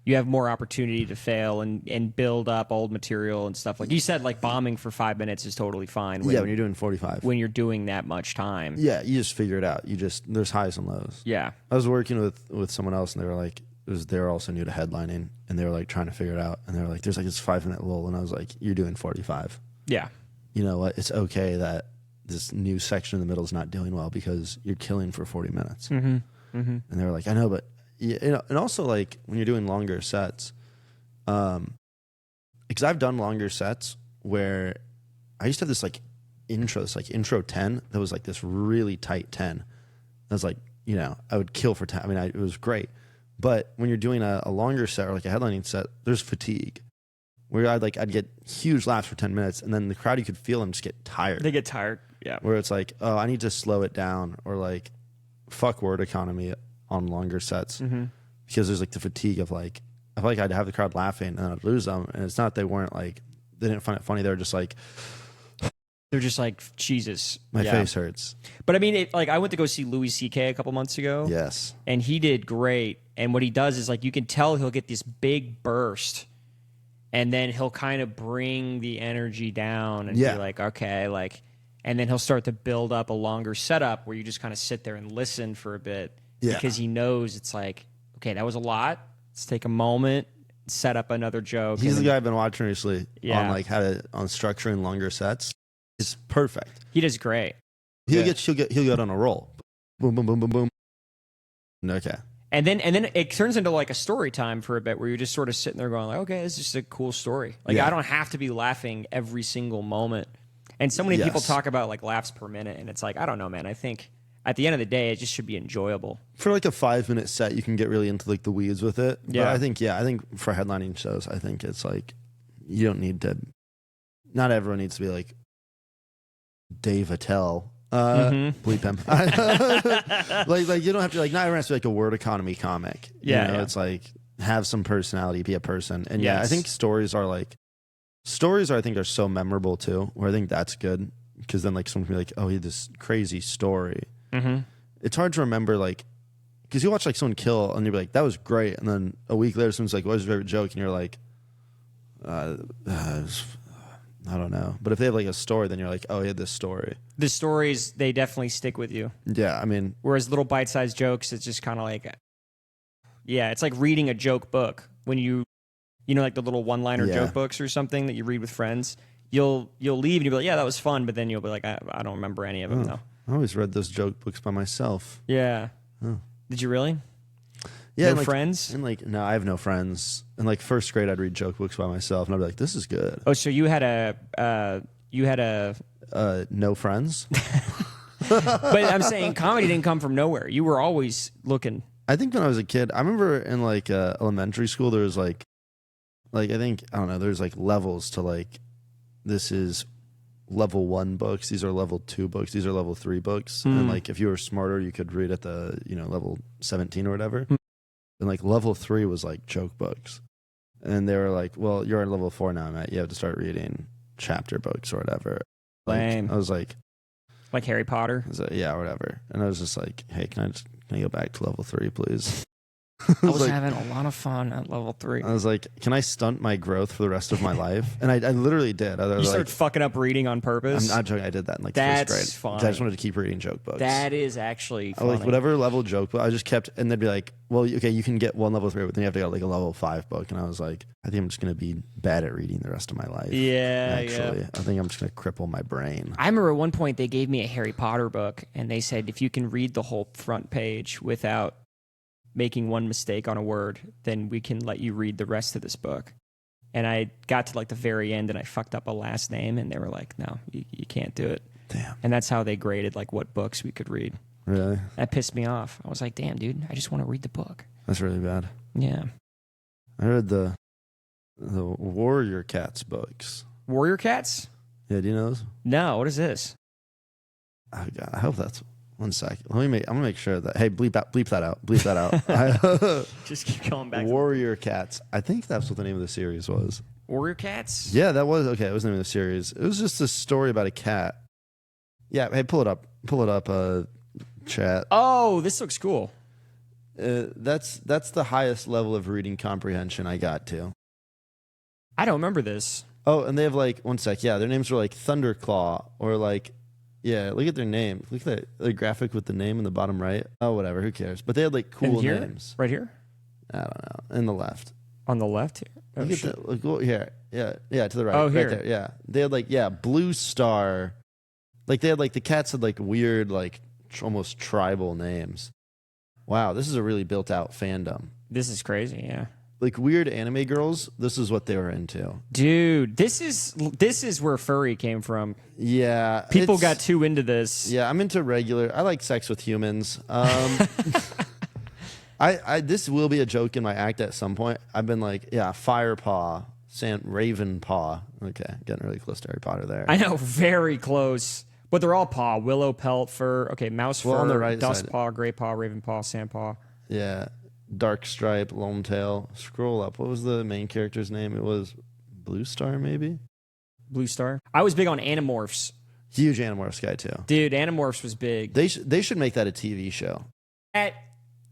you have more opportunity to fail and build up old material and stuff. Like you said, like bombing for 5 minutes is totally fine. When you're doing 45. When you're doing that much time. Yeah, you just figure it out. There's highs and lows. Yeah. I was working with someone else, and they were like, they were also new to headlining, and they were like trying to figure it out. And they were like, there's like this 5-minute lull, and I was like, you're doing 45. Yeah. You know what? It's okay that this new section in the middle is not doing well because you're killing for 40 minutes. And they were like, I know, but you know, and also like when you're doing longer sets, because I've done longer sets where I used to have this like intro 10 that was like this really tight 10. I was like, you know, I would kill for 10. I mean, it was great. But when you're doing a longer set or like a headlining set, there's fatigue where I'd get huge laughs for 10 minutes, and then the crowd, you could feel them just get tired. They get tired. Yeah. Where it's like, oh, I need to slow it down, or like fuck word economy on longer sets because there's like the fatigue of like, I feel like I'd have the crowd laughing and I'd lose them. And it's not, they didn't find it funny. They were just like, they're just like, Jesus, my face hurts. But I mean, like I went to go see Louis C.K. a couple months ago. Yes. And he did great. And what he does is like, you can tell he'll get this big burst and then he'll kind of bring the energy down and be like, okay, like, and then he'll start to build up a longer setup where you just kind of sit there and listen for a bit because he knows it's like, okay, that was a lot. Let's take a moment, set up another joke. He's the guy I've been watching recently on like on structuring longer sets. It's perfect. He does great. He'll get on a roll. Boom, boom, boom, boom, boom. Okay. And then it turns into like a story time for a bit where you're just sort of sitting there going like, okay, this is just a cool story. Like I don't have to be laughing every single moment. And so many people talk about like laughs per minute, and it's like, I don't know, man. I think at the end of the day, it just should be enjoyable. For like a 5-minute set, you can get really into like the weeds with it. But I think for headlining shows, I think it's like you don't need to. Not everyone needs to be like Dave Attell. Bleep him. like you don't have to, like, not everyone has to be like a word economy comic. You know? It's like have some personality, be a person. And I think stories are I think are so memorable too, where I think that's good because then like someone can be like, oh, he had this crazy story. It's hard to remember, like, because you watch like someone kill and you'll be like, that was great, and then a week later someone's like, what's your favorite joke, and you're like, I don't know. But if they have like a story, then you're like, oh, he had this story. The stories, they definitely stick with you. Yeah, I mean, whereas little bite-sized jokes, it's just kind of like, it's like reading a joke book when you know, like the little one-liner joke books or something that you read with friends. You'll leave and you'll be like, yeah, that was fun, but then you'll be like, I don't remember any of them though. I always read those joke books by myself. Yeah. Oh. Did you really? Yeah. No friends? And like, no, I have no friends. In like first grade, I'd read joke books by myself, and I'd be like, this is good. Oh, so you had no friends? But I'm saying comedy didn't come from nowhere. You were always looking. I think when I was a kid, I remember in like elementary school, there was like I think, I don't know, there's like levels to like, this is level 1 books, these are level 2 books, these are level 3 books. And like if you were smarter, you could read at the, level 17 or whatever. And like level 3 was like joke books. And they were like, well, you're at level 4 now, Matt. You have to start reading chapter books or whatever. Lame. I was like Harry Potter? I was like, yeah, whatever. And I was just like, hey, can I go back to level 3, please? I was having a lot of fun at level 3. I was like, can I stunt my growth for the rest of my life? And I literally did. You started fucking up reading on purpose? I'm not joking. I did that in like That's first grade. Funny. I just wanted to keep reading joke books. That is actually funny. Like whatever level joke book, I just kept, and they'd be like, well, okay, you can get one level 3, but then you have to get like a level 5 book. And I was like, I think I'm just going to be bad at reading the rest of my life. Yeah, actually. I think I'm just going to cripple my brain. I remember at one point they gave me a Harry Potter book, and they said, if you can read the whole front page without making one mistake on a word, then we can let you read the rest of this book. And I got to like the very end and I fucked up a last name, and they were like, no, you can't do it. Damn. And that's how they graded like what books we could read. Really? That pissed me off. I was like, damn, dude, I just want to read the book. That's really bad. Yeah. I read the Warrior Cats books. Warrior Cats? Yeah, do you know those? No, what is this? Oh God, I hope that's 1 second. I'm gonna make sure that bleep that out. Bleep that out. Just keep going back. Warrior Cats. I think that's what the name of the series was. Warrior Cats? Yeah, that was okay. It was the name of the series. It was just a story about a cat. Yeah, hey, pull it up. Chat. Oh, this looks cool. That's the highest level of reading comprehension I got to. I don't remember this. Oh, and they have like 1 sec. Yeah, their names were like Thunderclaw or like, yeah. Look at their name. Look at the graphic with the name in the bottom right. Oh, whatever. Who cares? But they had like cool here? names. Right here? I don't know. In the left. On the left here? Oh, Look at that. Look here. Yeah. To the right. Oh, right here. there. Yeah. They had like Blue Star. Like they had like the cats had like weird like almost tribal names. Wow, this is a really built out fandom. This is crazy, yeah. Like weird anime girls, this is what they were into. Dude, this is where furry came from. Yeah. People got too into this. Yeah, I'm into regular. I like sex with humans. This will be a joke in my act at some point. I've been like, Firepaw, Raven Paw. Okay, getting really close to Harry Potter there. I know, very close. But they're all paw. Willow pelt, fur. Okay, mouse fur, on the right dust side. paw, gray paw, raven paw, sand paw. Yeah. Dark Stripe, Lone Tail. Scroll up. What was the main character's name? It was Blue Star, maybe? Blue Star. I was big on Animorphs. Huge Animorphs guy, too. Dude, Animorphs was big. They should make that a TV show. That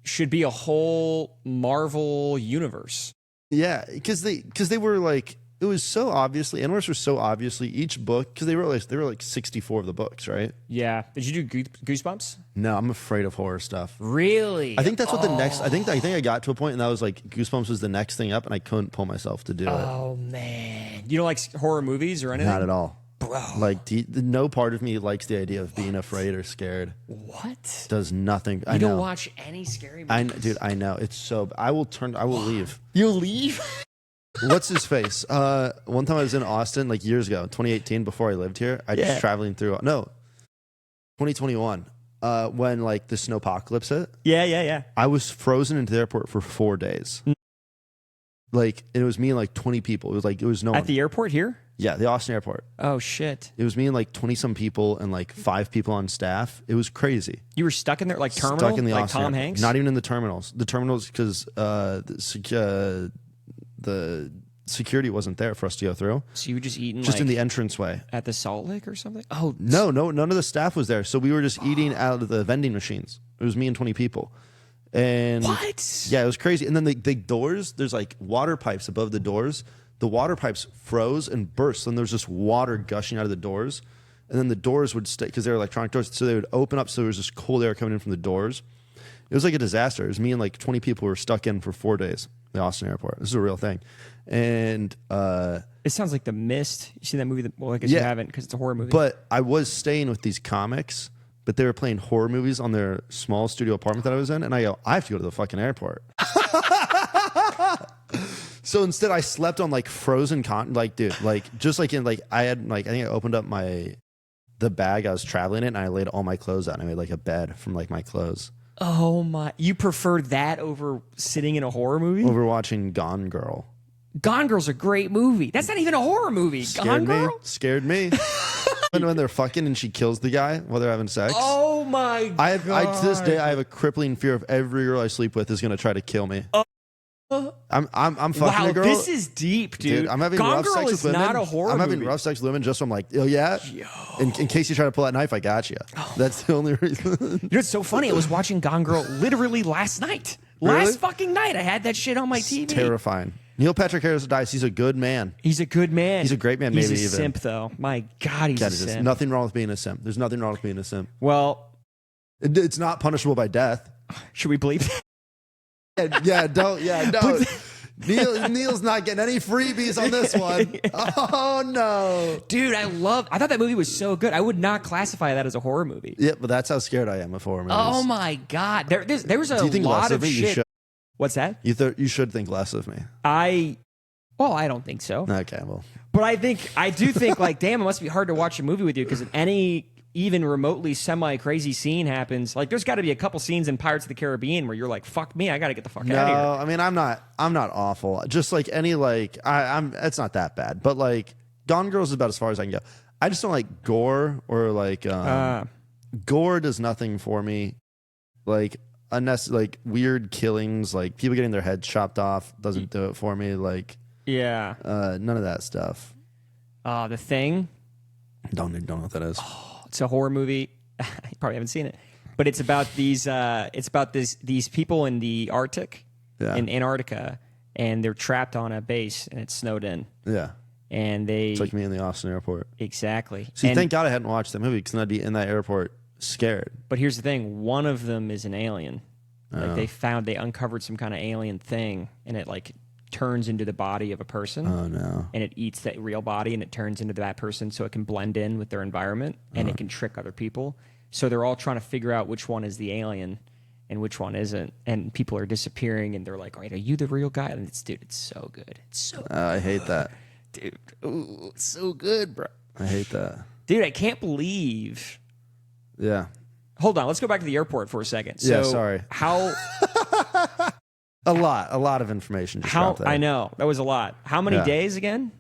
should be a whole Marvel universe. Yeah, because they were like, it was so obviously, Animorphs were so obviously each book, because they were like 64 of the books, right? Yeah. Did you do Goosebumps? No, I'm afraid of horror stuff. Really? I think that's what the next. I think I got to a point, and that was like Goosebumps was the next thing up, and I couldn't pull myself to do it. Oh man, you don't like horror movies or anything? Not at all, bro. Like no part of me likes the idea of being afraid or scared. What? Does nothing. You don't watch any scary movies? Dude, I know it's so. I will leave. You'll leave? What's his face? One time I was in Austin, like years ago, 2018, before I lived here. I was traveling through. No, 2021. When like the Snowpocalypse hit. Yeah. I was frozen into the airport for 4 days. Like it was me and like 20 people. It was no one. At the airport here? Yeah, the Austin airport. Oh shit! It was me and like 20 some people and like 5 people on staff. It was crazy. You were stuck in there like terminal, Stuck in the like Austin Tom airport. Hanks. Not even in the terminals. The terminals because the security wasn't there for us to go through. So you were just eating just like in the entranceway at the Salt Lake or something? Oh no, none of the staff was there. So we were just eating out of the vending machines. It was me and 20 people. And what? Yeah, it was crazy. And then the doors, there's like water pipes above the doors. The water pipes froze and burst, and there was just water gushing out of the doors. And then the doors would stay because they were electronic doors, so they would open up. So there was just cold air coming in from the doors. It was like a disaster. It was me and like 20 people who were stuck in for 4 days. The Austin airport. This is a real thing. And it sounds like The Mist. You seen that movie? Well, I guess you haven't because it's a horror movie. But I was staying with these comics, but they were playing horror movies on their small studio apartment that I was in. And I go, I have to go to the fucking airport. So instead, I slept on like frozen cotton. Like, dude, like just like in like I had like I think I opened up the bag I was traveling in, and I laid all my clothes out. And I made like a bed from like my clothes. Oh my! You prefer that over sitting in a horror movie? Over watching Gone Girl. Gone Girl's a great movie. That's not even a horror movie. Gone Girl? Scared me. when they're fucking and she kills the guy while they're having sex. Oh my god! To this day, I have a crippling fear of every girl I sleep with is gonna try to kill me. I'm fucking a girl. This is deep, dude. I'm having Gone rough Girl sex is with women. not a horror I'm movie. having rough sex with women just so I'm like, oh yeah. Yo. In case you try to pull that knife, I got you. That's the only reason. You know, it's so funny. I was watching Gone Girl literally last night. Really? Last fucking night, I had that shit on my TV. Terrifying. Neil Patrick Harris dies. He's a good man. He's a good man. He's a great man. He's maybe a even simp, though. My God, he's a simp. Nothing wrong with being a simp. There's nothing wrong with being a simp. Well, It's not punishable by death. should we bleep that? Yeah, don't. Neil's not getting any freebies on this one. Oh no, Dude, I thought that movie was so good. I would not classify that as a horror movie. Yeah, but that's how scared I am of horror movies. Oh my God, there was a Do you think lot less of me? You shit. should. What's that? You should think less of me. I don't think so. Okay, well, But I do think like, damn, it must be hard to watch a movie with you because even remotely semi-crazy scene happens, like there's got to be a couple scenes in Pirates of the Caribbean where you're like, fuck me, I got to get the fuck out of here. No, I mean, I'm not awful. Just like any, like, I'm, it's not that bad. But like, Gone Girl is about as far as I can go. I just don't like gore or like, gore does nothing for me. Like, like weird killings, like people getting their heads chopped off doesn't do it for me. Like, yeah, none of that stuff. The Thing. Don't know what that is. It's a horror movie. You probably haven't seen it, but it's about these people in the Arctic, in Antarctica, and they're trapped on a base and it's snowed in. Yeah, and it's like me in the Austin airport. Exactly. See, thank God I hadn't watched that movie because then I'd be in that airport scared. But here's the thing: one of them is an alien. Like they uncovered some kind of alien thing, and it like turns into the body of a person. Oh no! And it eats that real body, and it turns into that person, so it can blend in with their environment, and it can trick other people. So they're all trying to figure out which one is the alien and which one isn't. And people are disappearing, and they're like, "All right, are you the real guy?" And it's so good. It's so good. I hate that, dude. Ooh, it's so good, bro. I hate that, dude. I can't believe. Yeah. Hold on, let's go back to the airport for a second. Yeah, sorry. How? a lot of information. Just dropped there. I know that was a lot. How many days again?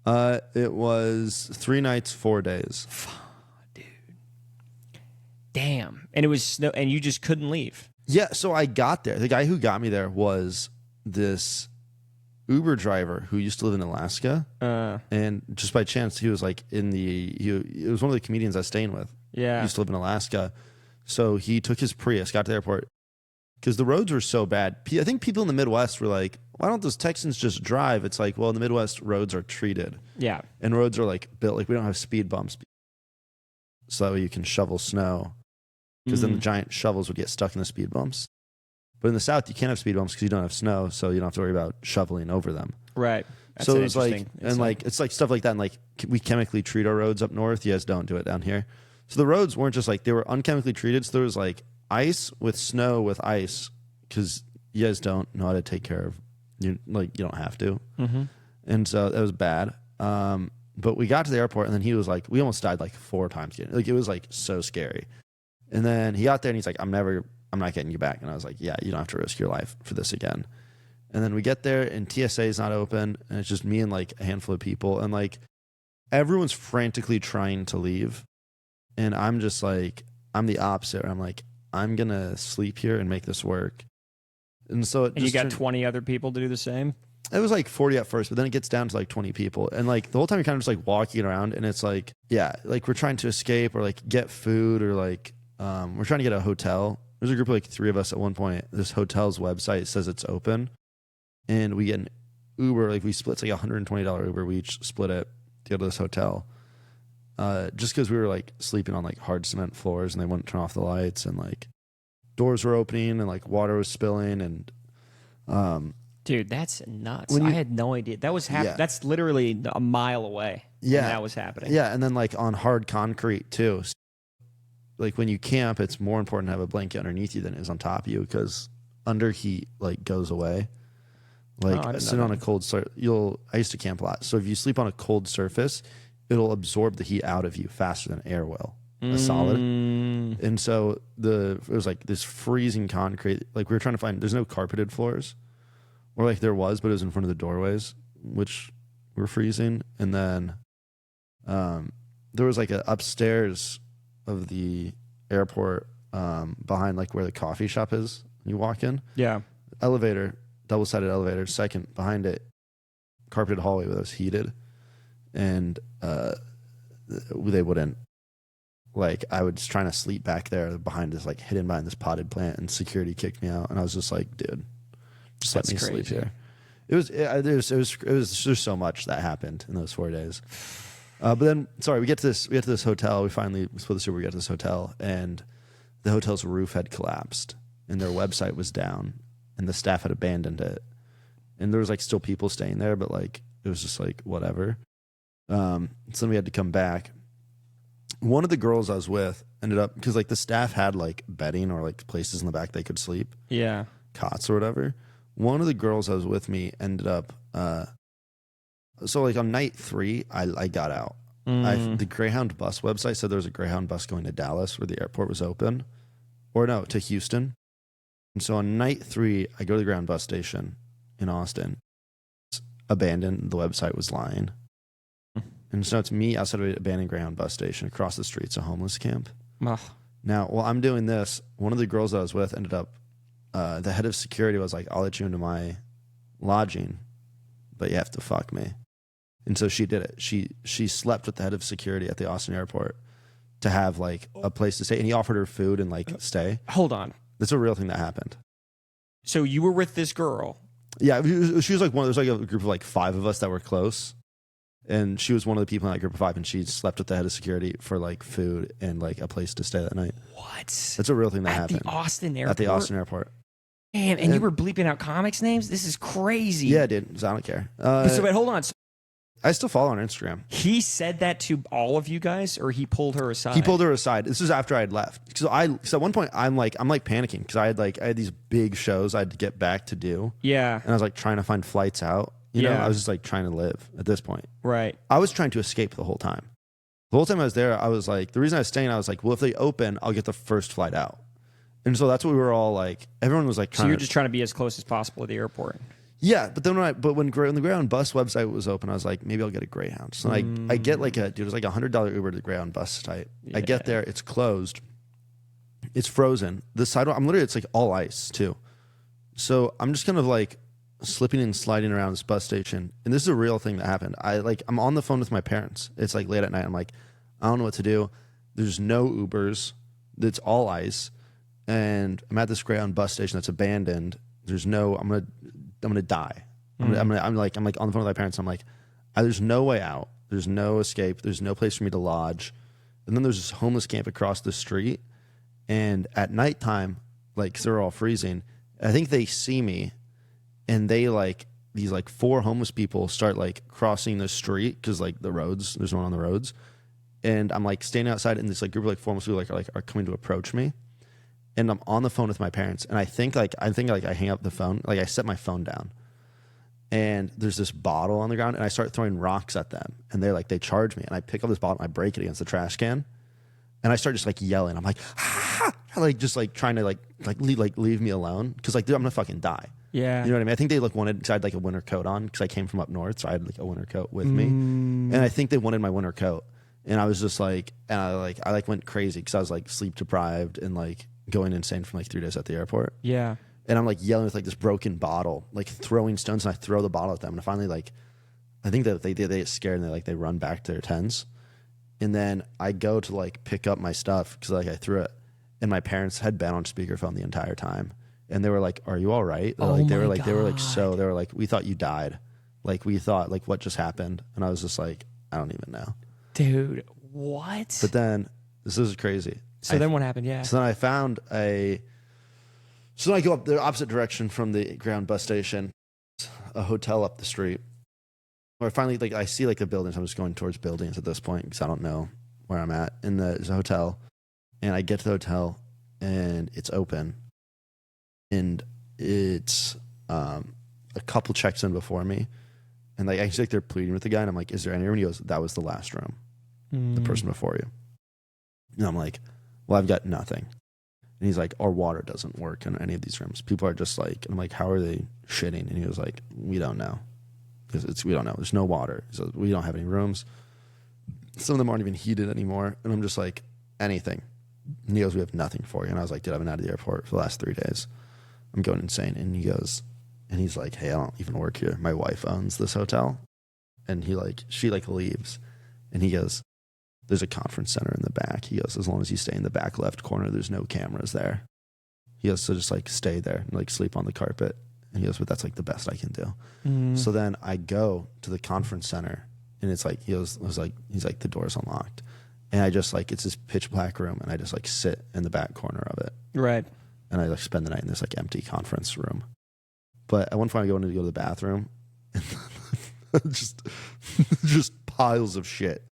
It was 3 nights, 4 days. Dude, damn! And it was snow, and you just couldn't leave. Yeah, so I got there. The guy who got me there was this Uber driver who used to live in Alaska, and just by chance he was like it was one of the comedians I was staying with. Yeah, he used to live in Alaska. So he took his Prius, got to the airport, because the roads were so bad. I think people in the Midwest were like, why don't those Texans just drive? It's like, well, in the Midwest, roads are treated. Yeah. And roads are like built, like we don't have speed bumps. So that way you can shovel snow. Because then the giant shovels would get stuck in the speed bumps. But in the South, you can't have speed bumps because you don't have snow. So you don't have to worry about shoveling over them. Right. That's so it was like, and like, it's like stuff like that. And like, we chemically treat our roads up north. You guys don't do it down here. So the roads weren't just like, they were unchemically treated. So there was like ice with snow with ice because you guys don't know how to take care of you. Like, you don't have to. Mm-hmm. And so that was bad. But we got to the airport and then he was like, we almost died like 4 times. Like, it was like so scary. And then he got there and he's like, I'm not getting you back. And I was like, yeah, you don't have to risk your life for this again. And then we get there and TSA is not open. And it's just me and like a handful of people. And like, everyone's frantically trying to leave. And I'm just like, I'm the opposite. I'm like, I'm going to sleep here and make this work. And so you got 20 other people to do the same? It was like 40 at first, but then it gets down to like 20 people. And like the whole time you're kind of just like walking around and it's like, yeah, like we're trying to escape or like get food or like we're trying to get a hotel. There's a group of like 3 of us at one point. This hotel's website says it's open and we get an Uber. Like we split, it's like $120 Uber. We each split it to go to this hotel. Just because we were like sleeping on like hard cement floors and they wouldn't turn off the lights and like doors were opening and like water was spilling and dude, that's nuts. I had no idea that was happening. Yeah. That's literally a mile away. Yeah, that was happening. Yeah, and then like on hard concrete too. Like when you camp, it's more important to have a blanket underneath you than it is on top of you because under heat like goes away. Like sitting on a cold I used to camp a lot. So if you sleep on a cold surface, it'll absorb the heat out of you faster than air will. A solid. And so it was like this freezing concrete. Like we were trying to find, there's no carpeted floors. Or like there was, but it was in front of the doorways, which were freezing. And then there was like a upstairs of the airport behind like where the coffee shop is. You walk in. Yeah. Elevator, double-sided elevator. Second, behind it, carpeted hallway that was heated. And they wouldn't, like, I was trying to sleep back there behind this, like, hidden behind this potted plant, and security kicked me out. And I was just like, dude, just let me sleep here. There's so much that happened in those 4 days. But then, we get to this hotel. We finally split the Uber. We get to this hotel, and the hotel's roof had collapsed, and their website was down, and the staff had abandoned it. And there was like still people staying there, but like it was just like whatever. So then we had to come back. One of the girls I was with ended up, because like the staff had like bedding or like places in the back they could sleep. Yeah. Cots or whatever. One of the girls I was with me ended up, so like on night 3, I got out. The Greyhound bus website said there was a Greyhound bus going to Dallas where the airport was open, or no, to Houston. And so on night 3, I go to the Greyhound bus station in Austin. It's abandoned. The website was lying. And so it's me outside of an abandoned Greyhound bus station. Across the street's a homeless camp. Ugh. Now, while I'm doing this, one of the girls that I was with ended up, the head of security was like, I'll let you into my lodging, but you have to fuck me. And so she did it. She slept with the head of security at the Austin airport to have like a place to stay. And he offered her food and like stay. Hold on. That's a real thing that happened. So you were with this girl. Yeah, she was like there's like a group of like 5 of us that were close. And she was one of the people in that group of 5, and she slept with the head of security for like food and like a place to stay that night. What? That's a real thing that happened. At the Austin airport? At the Austin airport. Damn, and you were bleeping out comics names? This is crazy. Yeah, dude. I don't care. So wait, hold on. So I still follow on Instagram. he said that to all of you guys, or he pulled her aside? He pulled her aside. This was after I had left. Because at one point I'm like panicking because I had these big shows I had to get back to do. Yeah. And I was like trying to find flights out. You know, I was just like trying to live at this point. Right. I was trying to escape the whole time. The whole time I was there, I was like, the reason I was staying, I was like, well, if they open, I'll get the first flight out. And so that's what we were all like. Everyone was like, so you're just trying to be as close as possible to the airport. Yeah, but then when the Greyhound bus website was open, I was like, maybe I'll get a Greyhound. So I get like it was like $100 Uber to the Greyhound bus site. Yeah. I get there, it's closed, it's frozen. The sidewalk, it's like all ice too. So I'm just kind of like slipping and sliding around this bus station, and this is a real thing that happened. I'm on the phone with my parents. It's like late at night. I'm like, I don't know what to do. There's no Ubers. It's all ice, and I'm at this Greyhound bus station that's abandoned. There's no. I'm gonna die. I'm like on the phone with my parents. I'm like, there's no way out. There's no escape. There's no place for me to lodge. And then there's this homeless camp across the street. And at nighttime, like, 'cause they're all freezing, I think they see me. And they like these like 4 homeless people start like crossing the street because like there's no one on the roads, and I'm like standing outside, and this like group of like 4 homeless people are coming to approach me, and I'm on the phone with my parents, and I think I hang up the phone, like I set my phone down, and there's this bottle on the ground, and I start throwing rocks at them, and they charge me, and I pick up this bottle and I break it against the trash can, and I start just like yelling. I'm like, ah! Like just like trying to leave me alone because like, dude, I'm gonna fucking die. Yeah. You know what I mean? I think they wanted, because I had like a winter coat on because I came from up north, so I had like a winter coat with me. And I think they wanted my winter coat. And I was just like, and I went crazy because I was like sleep deprived and like going insane from like 3 days at the airport. Yeah. And I'm like yelling with like this broken bottle, like throwing stones, and I throw the bottle at them. And finally, like, I think that they get scared, and they run back to their tents. And then I go to like pick up my stuff because like I threw it, and my parents had been on speakerphone the entire time. And they were like, "Are you all right?" They were like, "We thought you died. Like, we thought, like, what just happened?" And I was just like, "I don't even know." Dude, what? But then this is crazy. So then what happened? Yeah. So then I found so then I go up the opposite direction from the Greyhound bus station, a hotel up the street. Where finally, like, I see like the buildings. I'm just going towards buildings at this point because I don't know where I'm at. And there's a hotel, and I get to the hotel, and it's open. And it's a couple checks in before me, and like I see like they're pleading with the guy, and I'm like, "Is there any room?" And he goes, "That was the last room, the person before you." And I'm like, "Well, I've got nothing." And he's like, "Our water doesn't work in any of these rooms. People are just like," and I'm like, "How are they shitting?" And he was like, "We don't know, because we don't know. There's no water, so we don't have any rooms. Some of them aren't even heated anymore." And I'm just like, "Anything." And he goes, "We have nothing for you." And I was like, "Dude, I've been out of the airport for the last 3 days. I'm going insane." And he's like, "Hey, I don't even work here. My wife owns this hotel." And she leaves. And he goes, "There's a conference center in the back." He goes, "As long as you stay in the back left corner, there's no cameras there." He goes, "So just like stay there and like sleep on the carpet." And he goes, "But that's like the best I can do." So then I go to the conference center, and it's like, he's like, "The door's unlocked." And I just like, it's this pitch black room, and I just like sit in the back corner of it. Right. And I like spend the night in this like empty conference room. But at one point I go to the bathroom, and just piles of shit.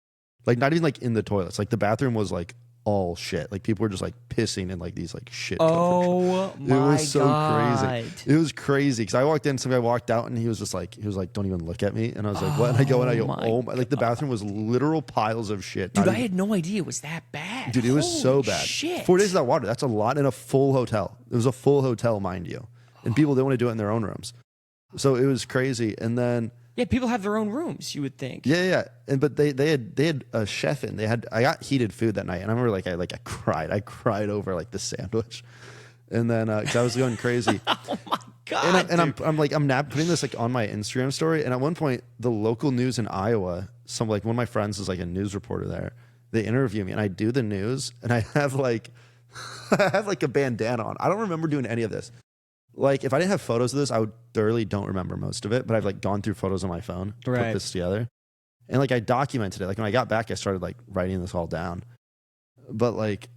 Like not even like in the toilets. Like the bathroom was like all shit. Like people were just like pissing in like these like shit. Oh my god! It was so God. crazy. It was crazy because I walked in, some guy walked out, and he was like, don't even look at me. And I was like, what? And I go, oh my! Like the bathroom was literal piles of shit. Dude, I had no idea it was that bad. Dude, it was Holy so bad. Shit. 4 days without water. That's a lot in a full hotel. It was a full hotel, mind you. And people, they want to do it in their own rooms. So it was crazy. And then yeah, people have their own rooms, you would think. yeah. But they had a chef in. I got heated food that night, and I remember I cried. I cried over like the sandwich. And then cause I was going crazy. Oh my God. And I'm now putting this like on my Instagram story. And at one point, the local news in Iowa, one of my friends is like a news reporter there. They interview me, and I do the news, and I have like a bandana on. I don't remember doing any of this. Like if I didn't have photos of this, I would thoroughly don't remember most of it. But I've like gone through photos on my phone to put this together, and like I documented it. Like when I got back, I started like writing this all down. But like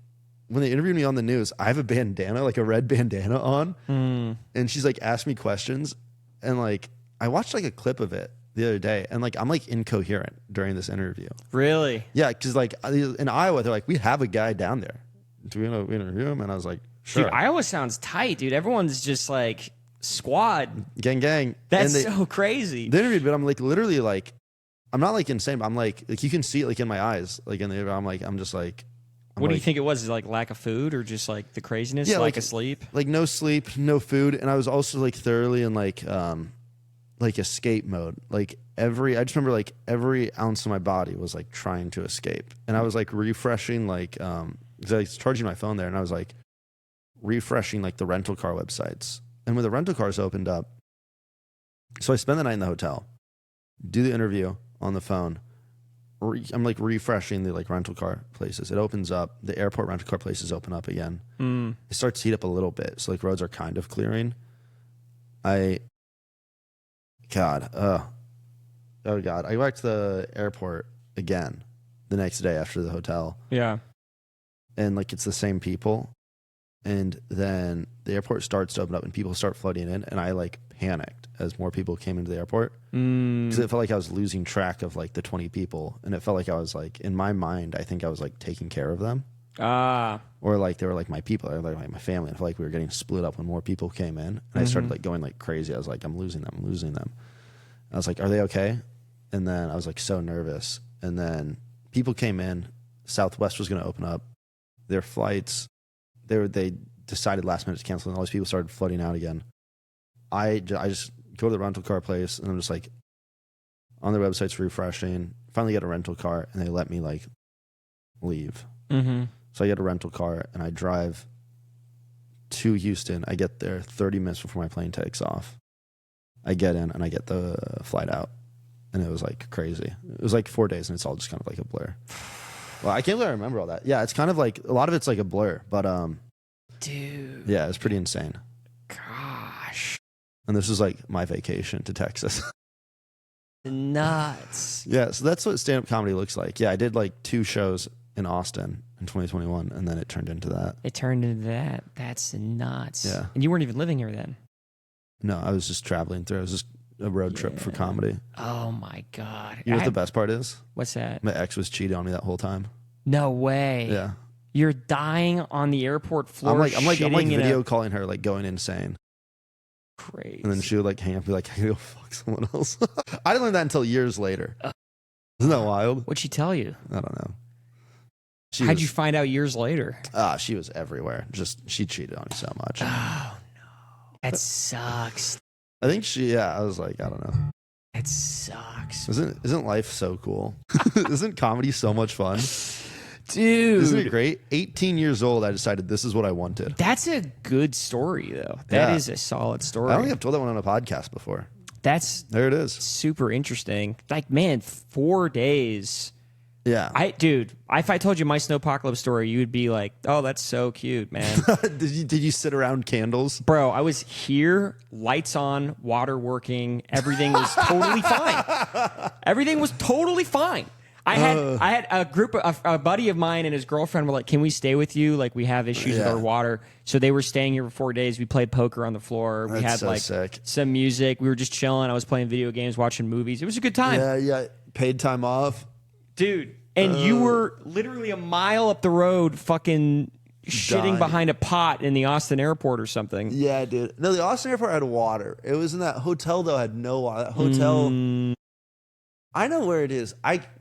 when they interviewed me on the news, I have a bandana, like a red bandana on, and she's like asked me questions, and like I watched like a clip of it the other day, and like I'm like incoherent during this interview. Really? Yeah, because like in Iowa, they're like, we have a guy down there. Do we want to interview him? And I was like, sure. Dude, Iowa sounds tight, dude. Everyone's just like squad. Gang. That's so crazy. They interviewed, but I'm like literally like, I'm not like insane, but I'm like you can see it like in my eyes. Like in the I'm just like. What do you think it was? Is it like lack of food or just like the craziness? Yeah, lack of sleep? Like no sleep, no food. And I was also like thoroughly in like escape mode. Like I just remember like every ounce of my body was like trying to escape. And I was like refreshing because I was charging my phone there, and I was like refreshing like the rental car websites. And when the rental cars opened up, so I spend the night in the hotel, do the interview on the phone. I'm like refreshing the like rental car places. It opens up. The airport rental car places open up again. It starts to heat up a little bit. So like roads are kind of clearing. Oh God. I go back to the airport again the next day after the hotel. Yeah. And like it's the same people. And then the airport starts to open up and people start flooding in. And I like panicked as more people came into the airport. Because it felt like I was losing track of like the 20 people. And it felt like I was like, in my mind, I think I was like taking care of them. Or like they were like my people, or like my family. I felt like we were getting split up when more people came in. And I started like going like crazy. I was like, I'm losing them. I was like, are they okay? And then I was like so nervous. And then people came in. Southwest was going to open up their flights. They decided last minute to cancel, and all these people started flooding out again. I just go to the rental car place, and I'm just like on their websites refreshing. Finally get a rental car, and they let me like leave. So I get a rental car, and I drive to Houston. I get there 30 minutes before my plane takes off. I get in, and I get the flight out. And it was like crazy. It was like 4 days, and it's all just kind of like a blur. Well, I can't really remember all that. Yeah, it's kind of like a lot of it's like a blur, but dude, yeah, it's pretty insane. Gosh, and this is like my vacation to Texas. Nuts. Yeah, so that's what stand-up comedy looks like. Yeah, I did like 2 shows in Austin in 2021, and then it turned into that. That's nuts. Yeah, and you weren't even living here then. No, I was just traveling through. It was just a road trip for comedy. Oh my God. You know what the best part is? What's that? My ex was cheating on me that whole time. No way. Yeah. You're dying on the airport floor. I'm like video calling her, like going insane. Crazy. And then she would like hang up and be like, I gotta go fuck someone else. I didn't learn that until years later. Isn't that wild? What'd she tell you? I don't know. How'd you find out years later? She was everywhere. She cheated on me so much. Oh no. That sucks. I think I was like, I don't know. That sucks. Isn't life so cool? Isn't comedy so much fun? Dude. Isn't it great? 18 years old, I decided this is what I wanted. That's a good story, though. That is a solid story. I don't think I've told that one on a podcast before. There it is. Super interesting. Like, man, 4 days. Yeah. If I told you my Snowpocalypse story, you would be like, oh, that's so cute, man. Did you sit around candles? Bro, I was here, lights on, water working. Everything was totally fine. Everything was totally fine. I had a buddy of mine and his girlfriend were like, can we stay with you? Like, we have issues with our water. So they were staying here for 4 days. We played poker on the floor. We had sick. Some music. We were just chilling. I was playing video games, watching movies. It was a good time. Yeah. Paid time off. Dude, And you were literally a mile up the road fucking shitting Dying. behind a pot in the Austin airport or something. Yeah, dude. No, the Austin airport had water. It was in that hotel, though, had no water. That hotel... I know where it is.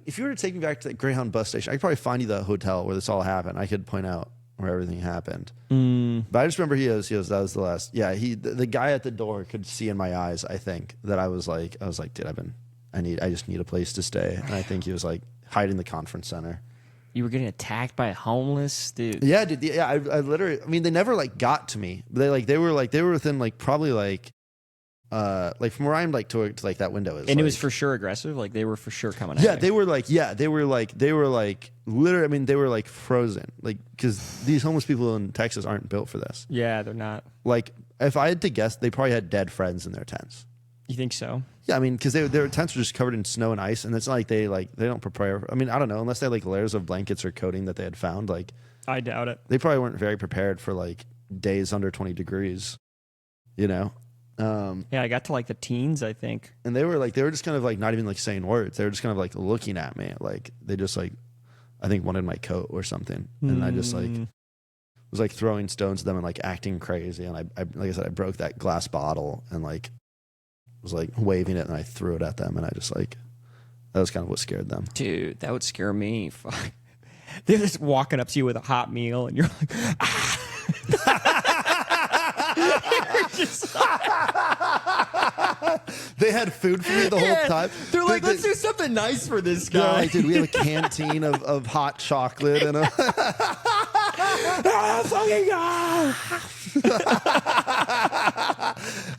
If you were to take me back to the Greyhound bus station, I could probably find you the hotel where this all happened. I could point out where everything happened. But I just remember he goes, that was the last. Yeah, the guy at the door could see in my eyes, I think, that I was like, dude, I just need a place to stay. And I think he was like hiding in the conference center. You were getting attacked by a homeless dude. Yeah, dude. Yeah, I literally, I mean, they never like got to me. They were within like probably like from where I'm like to like that window is. And it was for sure aggressive. Like they were for sure coming at Yeah, you. they were like literally. I mean, they were like frozen, like because these homeless people in Texas aren't built for this. Yeah, they're not. Like if I had to guess, they probably had dead friends in their tents. You think so? Yeah, I mean, because their tents were just covered in snow and ice, and it's not like they don't prepare. I mean, I don't know, unless they had like layers of blankets or coating that they had found. Like, I doubt it. they probably weren't very prepared for like days under 20 degrees. You know. Yeah, I got to like the teens, I think. And they were just kind of like not even like saying words. They were just kind of like looking at me, like they just like, I think wanted my coat or something, and I just like was like throwing stones at them and like acting crazy. And I like I said, I broke that glass bottle and like was like waving it, and I threw it at them, and I just like that was kind of what scared them. Dude, that would scare me. Fuck. They're just walking up to you with a hot meal, and you're like, They had food for me the whole time. They're like, let's do something nice for this Yeah, guy. like, dude, we have a canteen of hot chocolate and a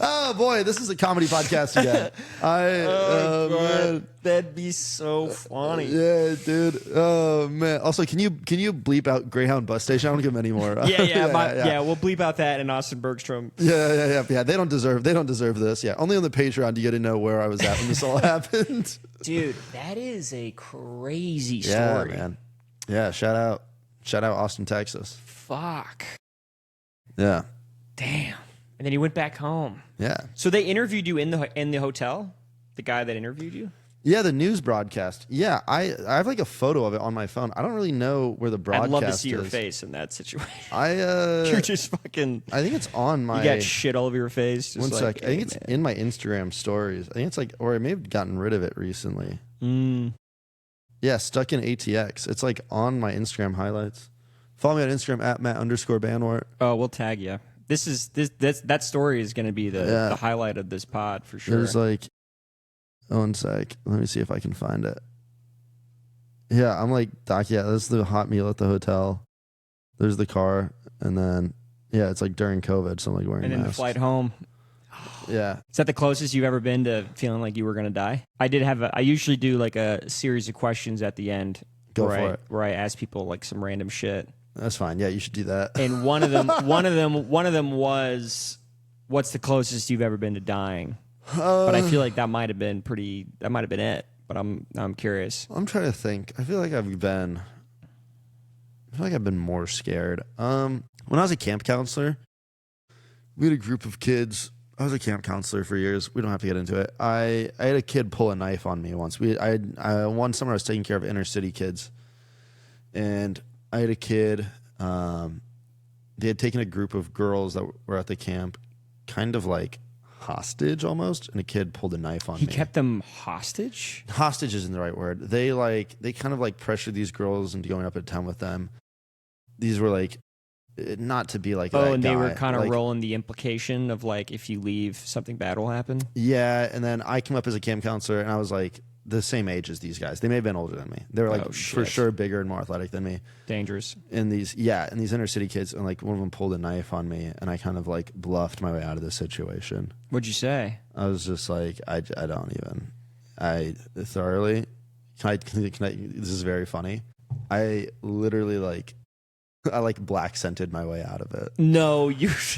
oh boy, this is a comedy podcast again. Man. That'd be so funny. Yeah, dude. Oh man. Also, can you bleep out Greyhound bus station? I don't give them any more. Yeah, we'll bleep out that and Austin Bergstrom. Yeah. They don't deserve this. Yeah. Only on the Patreon do you get to know where I was at when this all happened. Dude, that is a crazy story. Yeah, man. Yeah, shout out Austin, Texas. Fuck. Yeah. Damn. And then you went back home. Yeah. So they interviewed you in the hotel? The guy that interviewed you? Yeah, the news broadcast. Yeah, I have like a photo of it on my phone. I don't really know where the broadcast is. I'd love to see your face in that situation. You're just fucking... I think it's on my... You got shit all over your face. Just one like, sec. I think it's in my Instagram stories. I think it's like... Or I may have gotten rid of it recently. Yeah, stuck in ATX. It's like on my Instagram highlights. Follow me on Instagram at Matt_Banwart. Oh, we'll tag you. That story is going to be the highlight of this pod for sure. There's like... One sec. Let me see if I can find it. Yeah, I'm like, Doc, yeah, this is the hot meal at the hotel. There's the car. And then, yeah, it's like during COVID, so I'm like wearing And then masks. The flight home. Yeah. Is that the closest you've ever been to feeling like you were going to die? I usually do like a series of questions at the end. Go for it. Where I ask people like some random shit. That's fine. Yeah, you should do that. And one of them was, what's the closest you've ever been to dying? But I feel like that might have been it. But I'm curious. I'm trying to think. I feel like I've been more scared. When I was a camp counselor, we had a group of kids. I was a camp counselor for years. We don't have to get into it. I had a kid pull a knife on me once. One summer I was taking care of inner city kids, and I had a kid. They had taken a group of girls that were at the camp, kind of like hostage almost, and a kid pulled a knife on me. He kept them hostage? Hostage isn't the right word. They kind of like pressured these girls into going up at 10 with them. These were like, not to be like that and guy. They were kind of like, rolling the implication of like, if you leave, something bad will happen. Yeah, and then I came up as a camp counselor, and I was like the same age as these guys. They may have been older than me. They were like for sure bigger and more athletic than me. Dangerous. And these inner city kids, and like one of them pulled a knife on me, and I kind of like bluffed my way out of this situation. What'd you say? I was just like, I thoroughly. This is very funny. I literally I black scented my way out of it. No,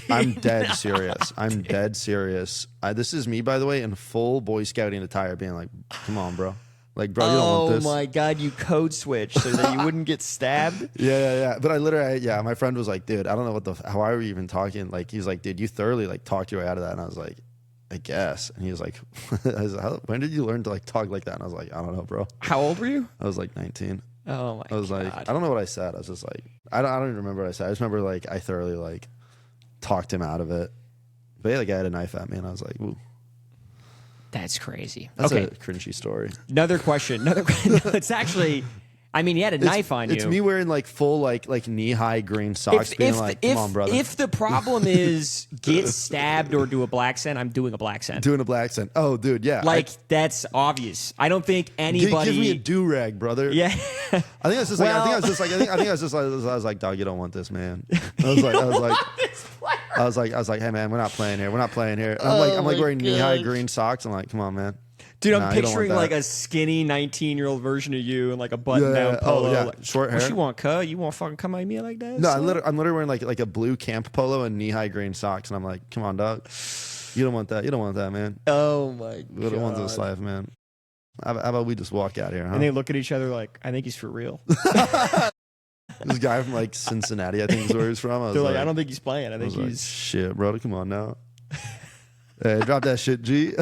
I'm dead serious. I'm dead serious. This is me, by the way, in full Boy Scouting attire, being like, "Come on, bro! Like, bro, you don't want this." Oh my god, you code switched so that you wouldn't get stabbed. Yeah. But I literally, my friend was like, "Dude, I don't know how are we even talking?" Like, he's like, "Dude, you thoroughly talked your way out of that," and I was like, "I guess." And he was like, "When did you learn to talk like that?" And I was like, "I don't know, bro." How old were you? I was like 19. Oh my I was God. like, I don't know what I said. I was just like, I don't even remember what I said. I just remember like I thoroughly like talked him out of it. But yeah, the guy had a knife at me, and I was like, ooh. That's crazy. That's okay. a cringy story. Another question. No, it's actually, I mean, he had a knife on you. It's me wearing like full like knee-high green socks, being like, come on, brother. If the problem is get stabbed or do a black scent, I'm doing a black scent. Doing a black scent. Oh, dude, yeah. Like, that's obvious. I don't think anybody... Give me a do-rag, brother. Yeah. I think that's just like, I was like, dog, you don't want this, man. I was like, hey, man, we're not playing here. We're not playing here. And I'm like wearing knee-high green socks. I'm like, come on, man. Dude, I'm picturing like a skinny 19-year-old version of you in like a button-down polo. Oh, yeah. Like, short hair. What you want, cuh? You want fucking come at me like that? No, I'm literally wearing like a blue camp polo and knee-high green socks. And I'm like, come on, dog. You don't want that. You don't want that, man. Oh, my God. We don't want this life, man. How about we just walk out here, huh? And they look at each other like, I think he's for real. This guy from like Cincinnati, I think is where he's from. They're like, I don't think he's playing. I think he's... Like, shit, brother, come on now. Hey, drop that shit, G.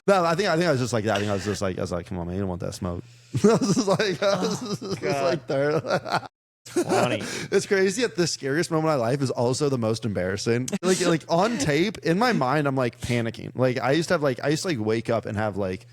No, I think I was just like that. I was like, come on, man, you don't want that smoke. I was just like, there. Funny. It's crazy that the scariest moment of my life is also the most embarrassing. Like on tape, in my mind, I'm like panicking. Like I used to wake up and have like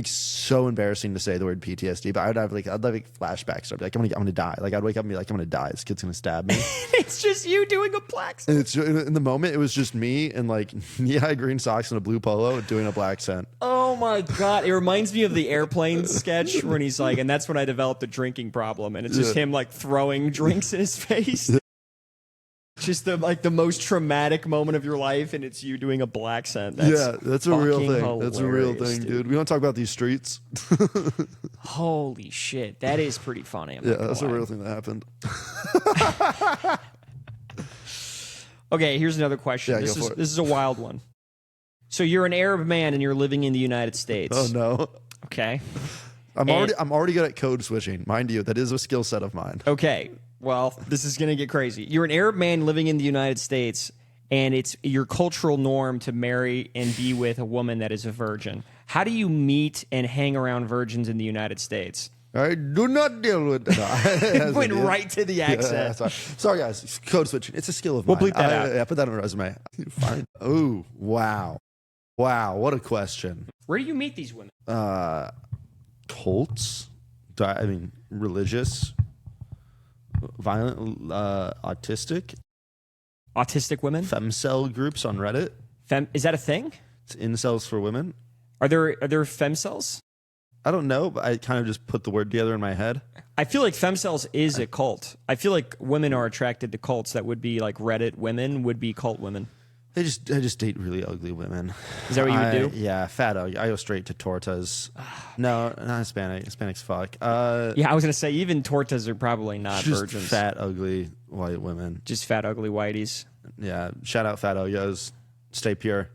so embarrassing to say the word PTSD, but I'd have flashbacks. I'd be like, I'm gonna die. Like I'd wake up and be like, I'm gonna die. This kid's gonna stab me. It's just you doing a black scent. And it's in the moment, it was just me in like knee-high green socks and a blue polo doing a black scent. Oh my God. It reminds me of the airplane sketch when he's like, and that's when I developed a drinking problem. And it's just him like throwing drinks in his face. Just the most traumatic moment of your life, and it's you doing a black scent. That's a real thing. That's a real thing, dude. We don't talk about these streets. Holy shit. That is pretty funny. That's a real thing that happened. Okay, here's another question. Yeah, this is a wild one. So you're an Arab man and you're living in the United States. Oh no. Okay. I'm already good at code switching. Mind you, that is a skill set of mine. Okay. Well, this is going to get crazy. You're an Arab man living in the United States, and it's your cultural norm to marry and be with a woman that is a virgin. How do you meet and hang around virgins in the United States? I do not deal with that. It went right to the accent. Yeah, sorry, guys. Code switching. It's a skill of mine. We'll bleep that out. Yeah, put that on a resume. Fine. Ooh, wow. Wow, what a question. Where do you meet these women? Cults? Religious? Violent? Autistic? Autistic women? Femcel groups on Reddit? Is that a thing? It's incels for women. Are there femcells? I don't know, but I kind of just put the word together in my head. I feel like femcells is a cult. I feel like women are attracted to cults that would be like Reddit women would be cult women. I just date really ugly women. Is that what you would do? Yeah, fat ugly. I go straight to tortas. No, not Hispanic. Hispanic's fuck. Yeah, I was gonna say even tortas are probably not just virgins. Fat ugly white women. Just fat ugly whiteys. Yeah, shout out fat ugos. Stay pure.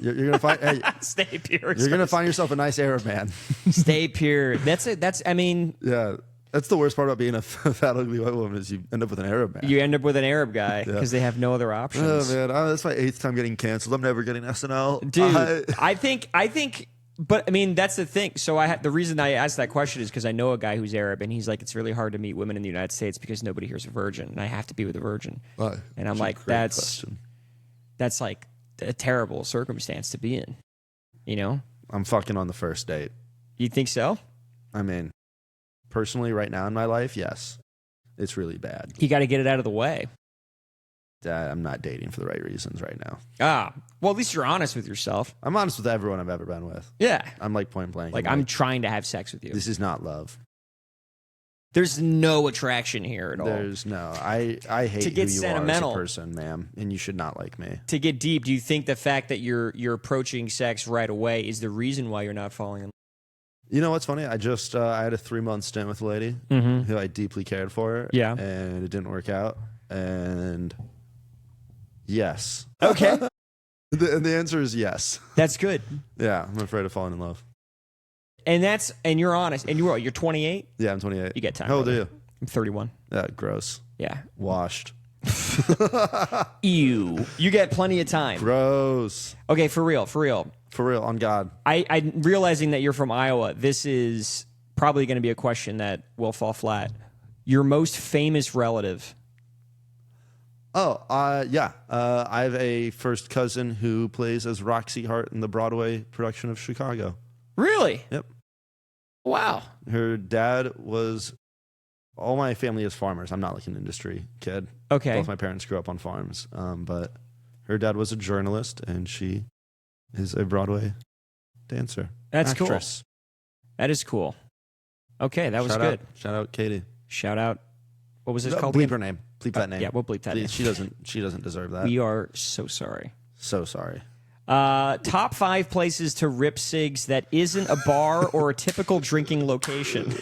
You're gonna find. Hey, stay pure. You're gonna find yourself a nice Arab man. Stay pure. That's it. I mean. Yeah. That's the worst part about being a fat, ugly white woman is you end up with an Arab man. You end up with an Arab guy because they have no other options. Oh, man. That's my 8th time getting canceled. I'm never getting SNL. Dude, I think, but I mean, that's the thing. So the reason I asked that question is because I know a guy who's Arab and he's like, it's really hard to meet women in the United States because nobody here's a virgin and I have to be with a virgin. And I'm like, that's like a terrible circumstance to be in, you know? I'm fucking on the first date. You think so? I mean, personally, right now in my life, yes. It's really bad. You got to get it out of the way. I'm not dating for the right reasons right now. Well, at least you're honest with yourself. I'm honest with everyone I've ever been with. Yeah. I'm like point blank. Like, I'm trying to have sex with you. This is not love. There's no attraction here at all. There's no. I hate to get who you sentimental. are as a person, ma'am, and you should not like me. To get deep, do you think the fact that you're approaching sex right away is the reason why you're not falling in love? You know what's funny? I just I had a 3-month stint with a lady who I deeply cared for. Yeah. And it didn't work out. And yes. Okay. And the answer is yes. That's good. Yeah, I'm afraid of falling in love. And you're honest. And you're 28? Yeah, I'm 28. You get time. How old are you? I'm 31. Yeah, gross. Yeah. Washed. Ew. You get plenty of time. Gross. Okay, for real. For real, on God. I'm realizing that you're from Iowa. This is probably going to be a question that will fall flat. Your most famous relative. Yeah. I have a first cousin who plays as Roxy Hart in the Broadway production of Chicago. Really? Yep. Wow. Her dad was... All my family is farmers. I'm not like an industry kid. Okay. Both my parents grew up on farms. But her dad was a journalist, and she is a Broadway dancer. That's actress. cool. That is cool. Okay, that was good. Shout out Katie. Shout out. What was this called? Bleep her name. Bleep that name. Yeah, we'll bleep that name. She doesn't deserve that. We are so sorry. So sorry. Top 5 places to rip cigs that isn't a bar or a typical drinking location.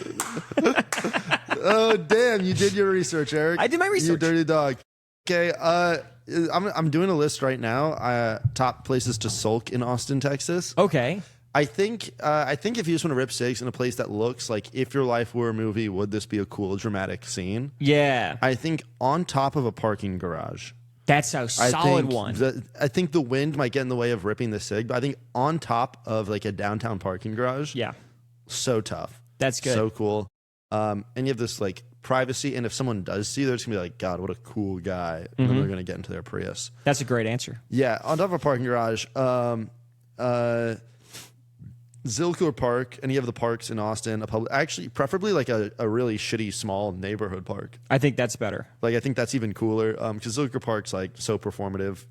Oh, damn. You did your research, Eric. I did my research. You dirty dog. Okay. I'm doing a list right now. Top places to sulk in Austin, Texas. Okay. I think if you just want to rip cigs in a place that looks like if your life were a movie, would this be a cool, dramatic scene? Yeah. I think on top of a parking garage. That's a solid one. I think the wind might get in the way of ripping the cig, but I think on top of like a downtown parking garage. Yeah. So tough. That's good. So cool. And you have this like privacy, and if someone does see, they're just gonna be like, God, what a cool guy. And then they're gonna get into their Prius. That's a great answer. Yeah, on top of a parking garage, Zilker Park, any of the parks in Austin, actually preferably like a really shitty small neighborhood park. I think that's better. Like I think that's even cooler because Zilker Park's like so performative.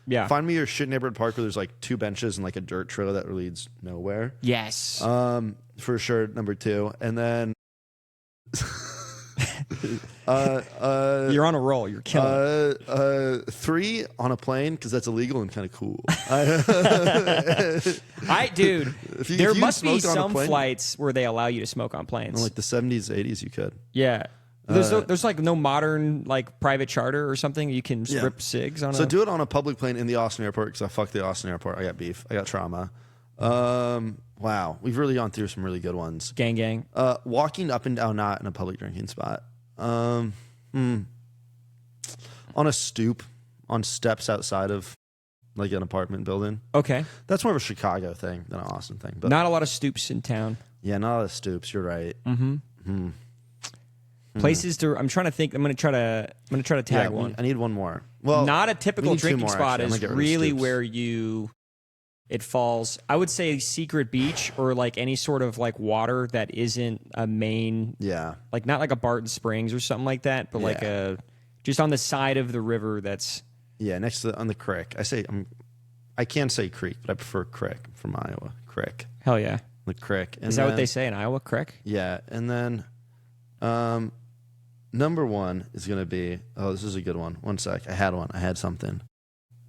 Yeah. Find me your shit neighborhood park where there's like 2 benches and like a dirt trail that leads nowhere. Yes. For sure, number 2, and then. You're on a roll. You're killing it. 3 on a plane because that's illegal and kind of cool. Dude, there must be some plane, flights where they allow you to smoke on planes. in like the 70s, 80s, you could. Yeah. There's like no modern like private charter or something you can rip cigs on. So do it on a public plane in the Austin airport because I fuck the Austin airport. I got beef. I got trauma. Wow, we've really gone through some really good ones. Gang. Walking up and down, not in a public drinking spot. On a stoop, on steps outside of like an apartment building. Okay. That's more of a Chicago thing than an Austin thing. But not a lot of stoops in town. Yeah, not a lot of stoops. You're right. Places to. I'm trying to think. I'm gonna try to tag one. I need one more. Well, not a typical drinking more, spot actually. is really where it falls. I would say Secret Beach or like any sort of like water that isn't a main. Yeah. Like not like a Barton Springs or something like that, but like just on the side of the river. That's next to on the creek. I can't say creek, but I prefer creek from Iowa. Creek. Hell yeah. The creek. Is that what they say in Iowa? Creek. Yeah, and then number 1 is gonna be. Oh, this is a good one. One sec. I had one. I had something.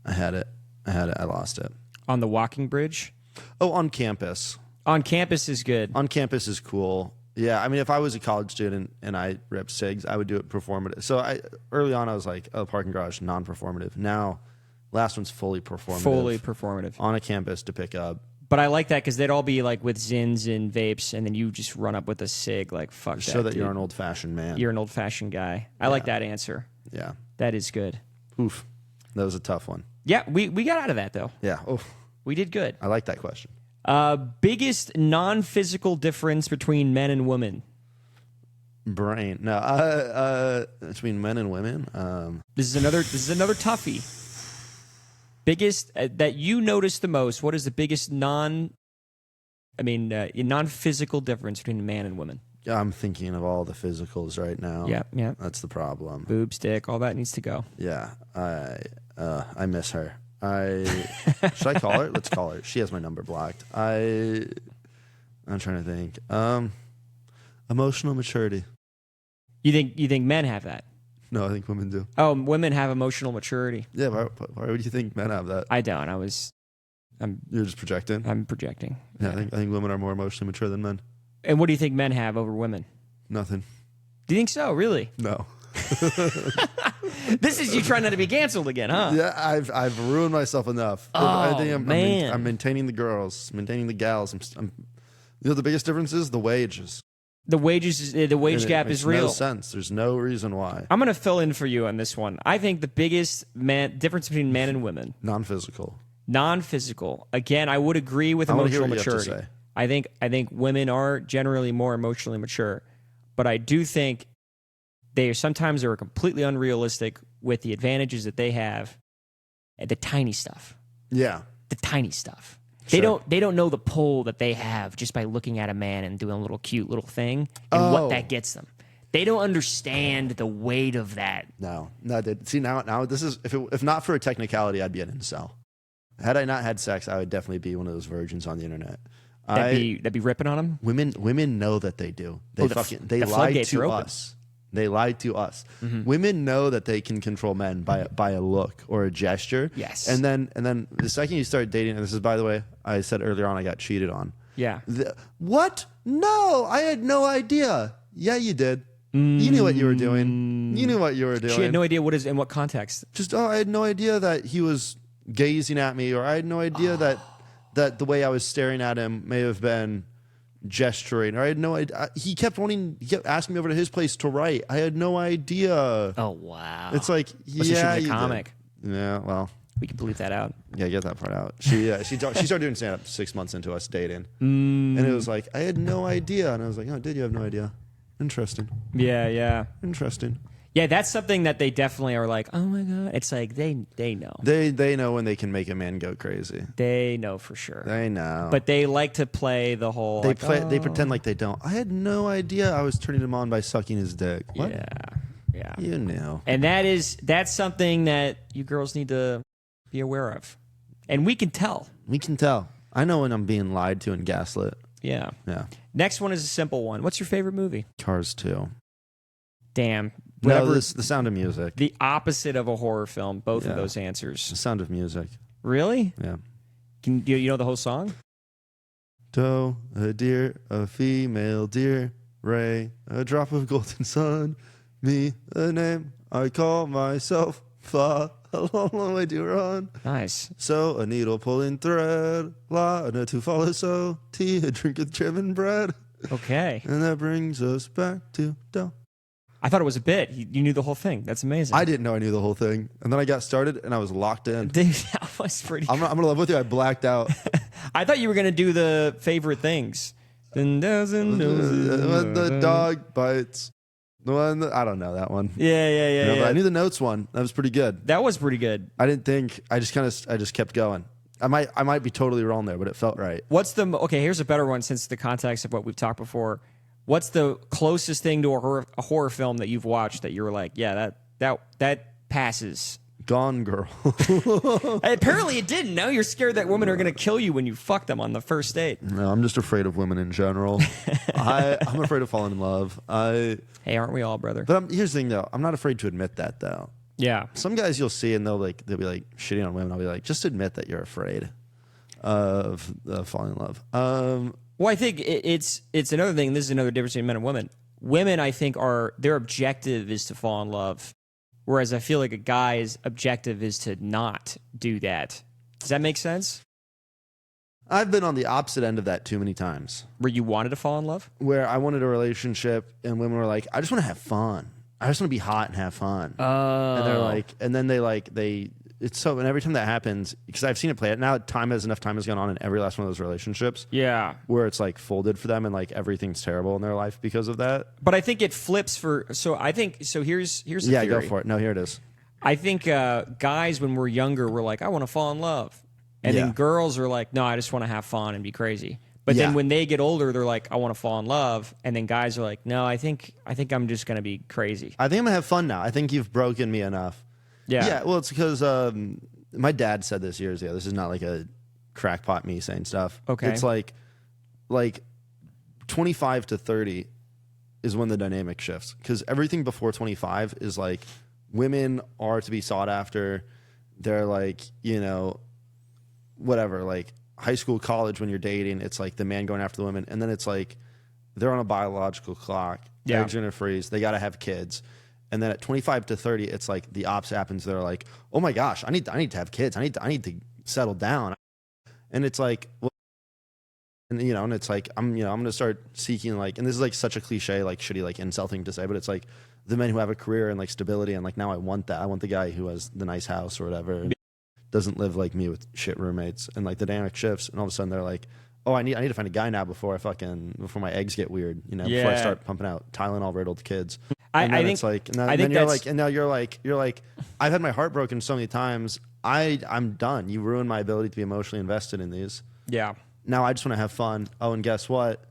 I had it. I lost it. On the walking bridge? Oh, on campus. On campus is good. On campus is cool. Yeah, I mean, if I was a college student and I ripped cigs, I would do it performative. So early on, I was like, oh, parking garage, non-performative. Now, last one's fully performative. Fully performative. On a campus to pick up. But I like that because they'd all be like with Zins and vapes, and then you just run up with a cig. Like, fuck that, show that dude. You're an old-fashioned man. You're an old-fashioned guy. I like that answer. Yeah. That is good. Oof. That was a tough one. Yeah, we got out of that, though. Yeah. Oof. We did good. I like that question. Biggest non-physical difference between men and women? Brain. No. Between men and women. This is another toughie. Biggest that you notice the most. What is the biggest non-physical difference between man and woman? I'm thinking of all the physicals right now. Yeah. That's the problem. Boob, stick, all that needs to go. Yeah. I miss her. Should I call her? Let's call her. She has my number blocked. I'm trying to think. Emotional maturity. You think men have that? No, I think women do. Oh, women have emotional maturity. Yeah, why would you think men have that? I don't. You're just projecting? I'm projecting. Yeah, I think women are more emotionally mature than men. And what do you think men have over women? Nothing. Do you think so? Really? No. This is you trying not to be canceled again, huh? Yeah, I've ruined myself enough. Oh, I think man. I'm maintaining the girls, maintaining the gals. The biggest difference is the wages. The wage gap is real. No sense. There's no reason why. I'm going to fill in for you on this one. I think the biggest difference between men and women. Non-physical. Non-physical. Again, I would agree with emotional maturity. I think women are generally more emotionally mature, but I do think they sometimes are completely unrealistic with the advantages that they have at the tiny stuff. Yeah. The tiny stuff. Sure. They don't know the pull that they have just by looking at a man and doing a little cute little thing and what that gets them. They don't understand the weight of that. No, dude. See, now this is, if not for a technicality, I'd be an incel. Had I not had sex, I would definitely be one of those virgins on the internet. That'd be ripping on them. Women know that they do. They the lie floodgates to are open. us. They lie to us. Mm-hmm. Women know that they can control men by a look or a gesture. Yes. And then the second you start dating, and this is, by the way, I said earlier on I got cheated on. Yeah. What? No, I had no idea. Yeah, you did. You knew what you were doing. You knew what you were doing. She had no idea in what context. Just, I had no idea that he was gazing at me, or I had no idea that the way I was staring at him may have been gesturing, or I had no idea. He kept asking me over to his place to write. I had no idea. Oh, wow. It's like, She was a you comic. did. Yeah, well, We can bleep that out. yeah, get that part out. She started doing stand-up 6 months into us dating. And it was like, I had no idea. And I was like, oh, did you have no idea? Interesting. Yeah. Interesting. Yeah, that's something that they definitely are like, oh my God. It's like they know. They know when they can make a man go crazy. They know for sure. They know. But they like to play the whole... They pretend like they don't. I had no idea I was turning him on by sucking his dick. What? Yeah. You knew. And that's something that you girls need to be aware of. And we can tell. We can tell. I know when I'm being lied to and gaslit. Yeah. Yeah. Next one is a simple one. What's your favorite movie? Cars 2. Damn. No, The Sound of Music. The opposite of a horror film, both of Yeah. those answers. The Sound of Music. Really? Yeah. Do you know the whole song? Doe, a deer, a female deer, Ray, a drop of golden sun, me, a name I call myself, Fa, a long, long way to run. Nice. So, a needle pulling thread, La, and a to follow, so, tea, a drink with driven bread. Okay. And that brings us back to Doe. I thought it was a bit. You knew the whole thing. That's amazing. I didn't know I knew the whole thing. And then I got started and I was locked in. Dude, that was pretty I'm going to live with you. I blacked out. I thought you were going to do the favorite things. When The dog bites. The one I don't know that one. Yeah. But I knew the notes one. That was pretty good. That was pretty good. I didn't think. I just kept going. I might be totally wrong there, but it felt right. Okay, here's a better one since the context of what we've talked before. What's the closest thing to a horror film that you've watched that you were like, yeah, that passes? Gone Girl. Apparently it didn't. Now you're scared that women are going to kill you when you fuck them on the first date. No, I'm just afraid of women in general. I'm afraid of falling in love. Hey, aren't we all, brother? But here's the thing, though. I'm not afraid to admit that, though. Yeah. Some guys you'll see and they'll be like shitting on women. I'll be like, just admit that you're afraid of falling in love. Well, I think it's another thing. This is another difference between men and women. Women, I think, their objective is to fall in love, whereas I feel like a guy's objective is to not do that. Does that make sense? I've been on the opposite end of that too many times. Where you wanted to fall in love? Where I wanted a relationship and women were like, I just want to have fun. I just want to be hot and have fun. Oh. And they're like, and then it's so, and every time that happens, because I've seen it play out now, enough time has gone on in every last one of those relationships. Yeah. Where it's like folded for them and like everything's terrible in their life because of that. But I think it flips here's the Yeah, theory. go for it. No, here it is. I think guys, when we're younger, we're like, I want to fall in love. And then girls are like, no, I just want to have fun and be crazy. But then when they get older, they're like, I want to fall in love. And then guys are like, no, I think I'm just going to be crazy. I think I'm going to have fun now. I think you've broken me enough. Yeah. Yeah, well, it's because my dad said this years ago. This is not like a crackpot me saying stuff. Okay. It's like 25 to 30 is when the dynamic shifts. Because everything before 25 is like women are to be sought after. They're like, whatever, like high school, college, when you're dating, it's like the man going after the women. And then it's like they're on a biological clock. Yeah. Eggs are gonna freeze. They got to have kids. And then at 25 to 30, it's like the opposite happens. They're like, oh my gosh, I need to have kids. I need to settle down. And it's like, well, and it's like, I'm going to start seeking and this is like such a cliche, like shitty, like incel thing to say, but it's like the men who have a career and like stability. And like, now I want that. I want the guy who has the nice house or whatever. And doesn't live like me with shit roommates, and like the dynamic shifts. And all of a sudden they're like, oh, I need to find a guy now before my eggs get weird, you know, before I start pumping out Tylenol riddled kids. And then it's like, then you're like, and now you're like, I've had my heart broken so many times. I'm done. You ruined my ability to be emotionally invested in these. Yeah. Now I just want to have fun. Oh, and guess what?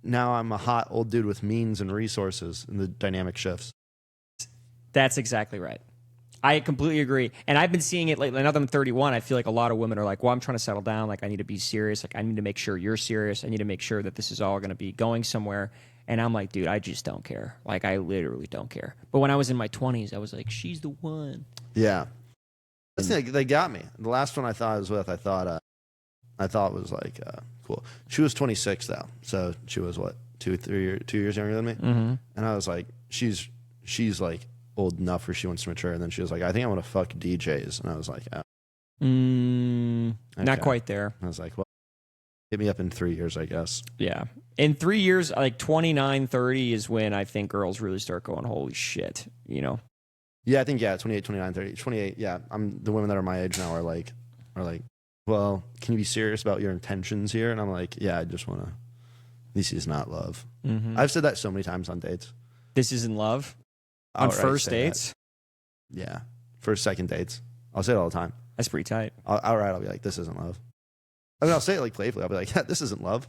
Now I'm a hot old dude with means and resources, and the dynamic shifts. That's exactly right. I completely agree. And I've been seeing it lately. Now that I'm 31, I feel like a lot of women are like, well, I'm trying to settle down. Like, I need to be serious. Like, I need to make sure you're serious. I need to make sure that this is all going to be going somewhere. And I'm like, dude, I just don't care. Like, I literally don't care. But when I was in my 20s, I was like, she's the one. Yeah. They got me. The last one I thought I was with, I thought was like cool. She was 26 though, so she was what 2 years younger than me. Mm-hmm. And I was like, she's like old enough where she wants to mature. And then she was like, I think I want to fuck DJs. And I was like, oh. Not quite there. I was like, well, hit me up in 3 years, I guess. Yeah, in 3 years, like 29, 30 is when I think girls really start going, holy shit, you know. Yeah, I think 28, 29, 30, 28. Yeah, the women that are my age now are like, well, can you be serious about your intentions here? And I'm like, yeah, I just want to. This is not love. Mm-hmm. I've said that so many times on dates. This isn't love? On first dates? That. Yeah. First, second dates. I'll say it all the time. That's pretty tight. I'll be like, this isn't love. I mean, I'll say it like playfully. I'll be like, yeah, this isn't love.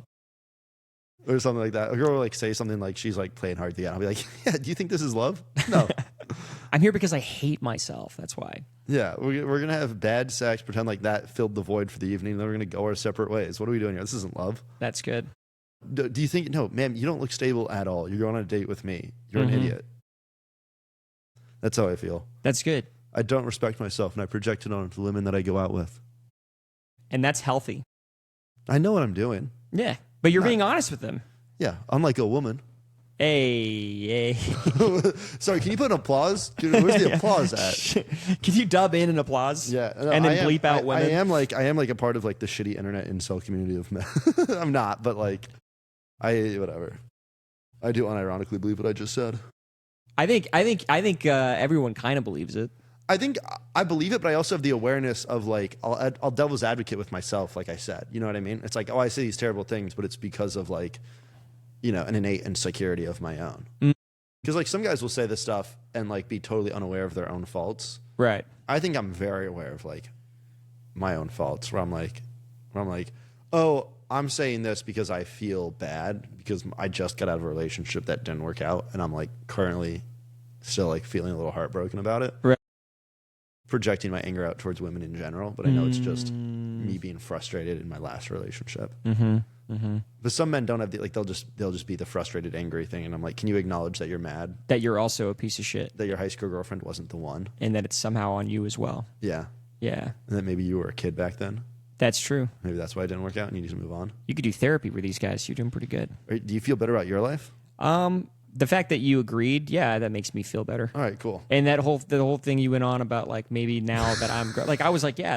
Or something like that. A girl will like say something like she's like playing hard to get. I'll be like, yeah, do you think this is love? No. I'm here because I hate myself. That's why. Yeah, we're going to have bad sex, pretend like that filled the void for the evening, and then we're going to go our separate ways. What are we doing here? This isn't love. That's good. Do you think, no, ma'am, you don't look stable at all. You're going on a date with me. You're an idiot. That's how I feel. That's good. I don't respect myself, and I project it onto the women that I go out with. And that's healthy. I know what I'm doing. Yeah, but you're being honest with them. Yeah, unlike a woman. Hey. Sorry, can you put an applause? Where's the applause at? Can you dub in an applause? Yeah, no, and then bleep out women. I am like a part of like the shitty internet incel community of men. I'm not, but like, whatever. I do unironically believe what I just said. I think everyone kind of believes it. I think I believe it, but I also have the awareness of like I'll devil's advocate with myself, like I said. You know what I mean? It's like, oh, I say these terrible things, but it's because of like, you know, an innate insecurity of my own. Because like some guys will say this stuff and like be totally unaware of their own faults. Right. I think I'm very aware of like my own faults. Where I'm like, oh, I'm saying this because I feel bad because I just got out of a relationship that didn't work out, and I'm like currently still like feeling a little heartbroken about it. Right. Projecting my anger out towards women in general, but I know it's just me being frustrated in my last relationship. But some men don't have the, like they'll just be the frustrated, angry thing, and I'm like, can you acknowledge that you're mad, that you're also a piece of shit, that your high school girlfriend wasn't the one, and that it's somehow on you as well? Yeah, and that maybe you were a kid back then. That's true. Maybe that's why it didn't work out, and you need to move on. You could do therapy with these guys. You're doing pretty good. Do you feel better about your life? The fact that you agreed, yeah, that makes me feel better. All right, cool. And the whole thing you went on about like maybe now that I'm like I was like, yeah,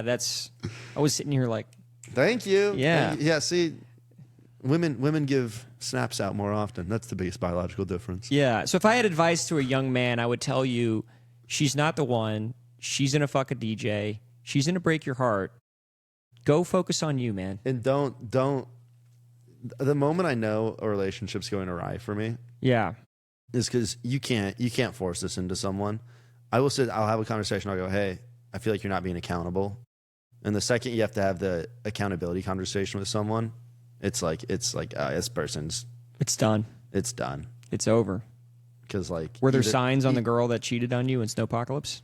I was sitting here like, thank you. Yeah. Yeah. See, women give snaps out more often. That's the biggest biological difference. Yeah. So if I had advice to a young man, I would tell you, she's not the one. She's gonna fuck a DJ. She's gonna break your heart. Go focus on you, man. And don't. The moment I know a relationship's going awry for me, yeah, is because you can't force this into someone. I'll have a conversation. I'll go, hey, I feel like you're not being accountable. And the second you have to have the accountability conversation with someone, it's like this person's. It's done. It's done. It's over. Because like, were there signs on the girl that cheated on you in Snowpocalypse?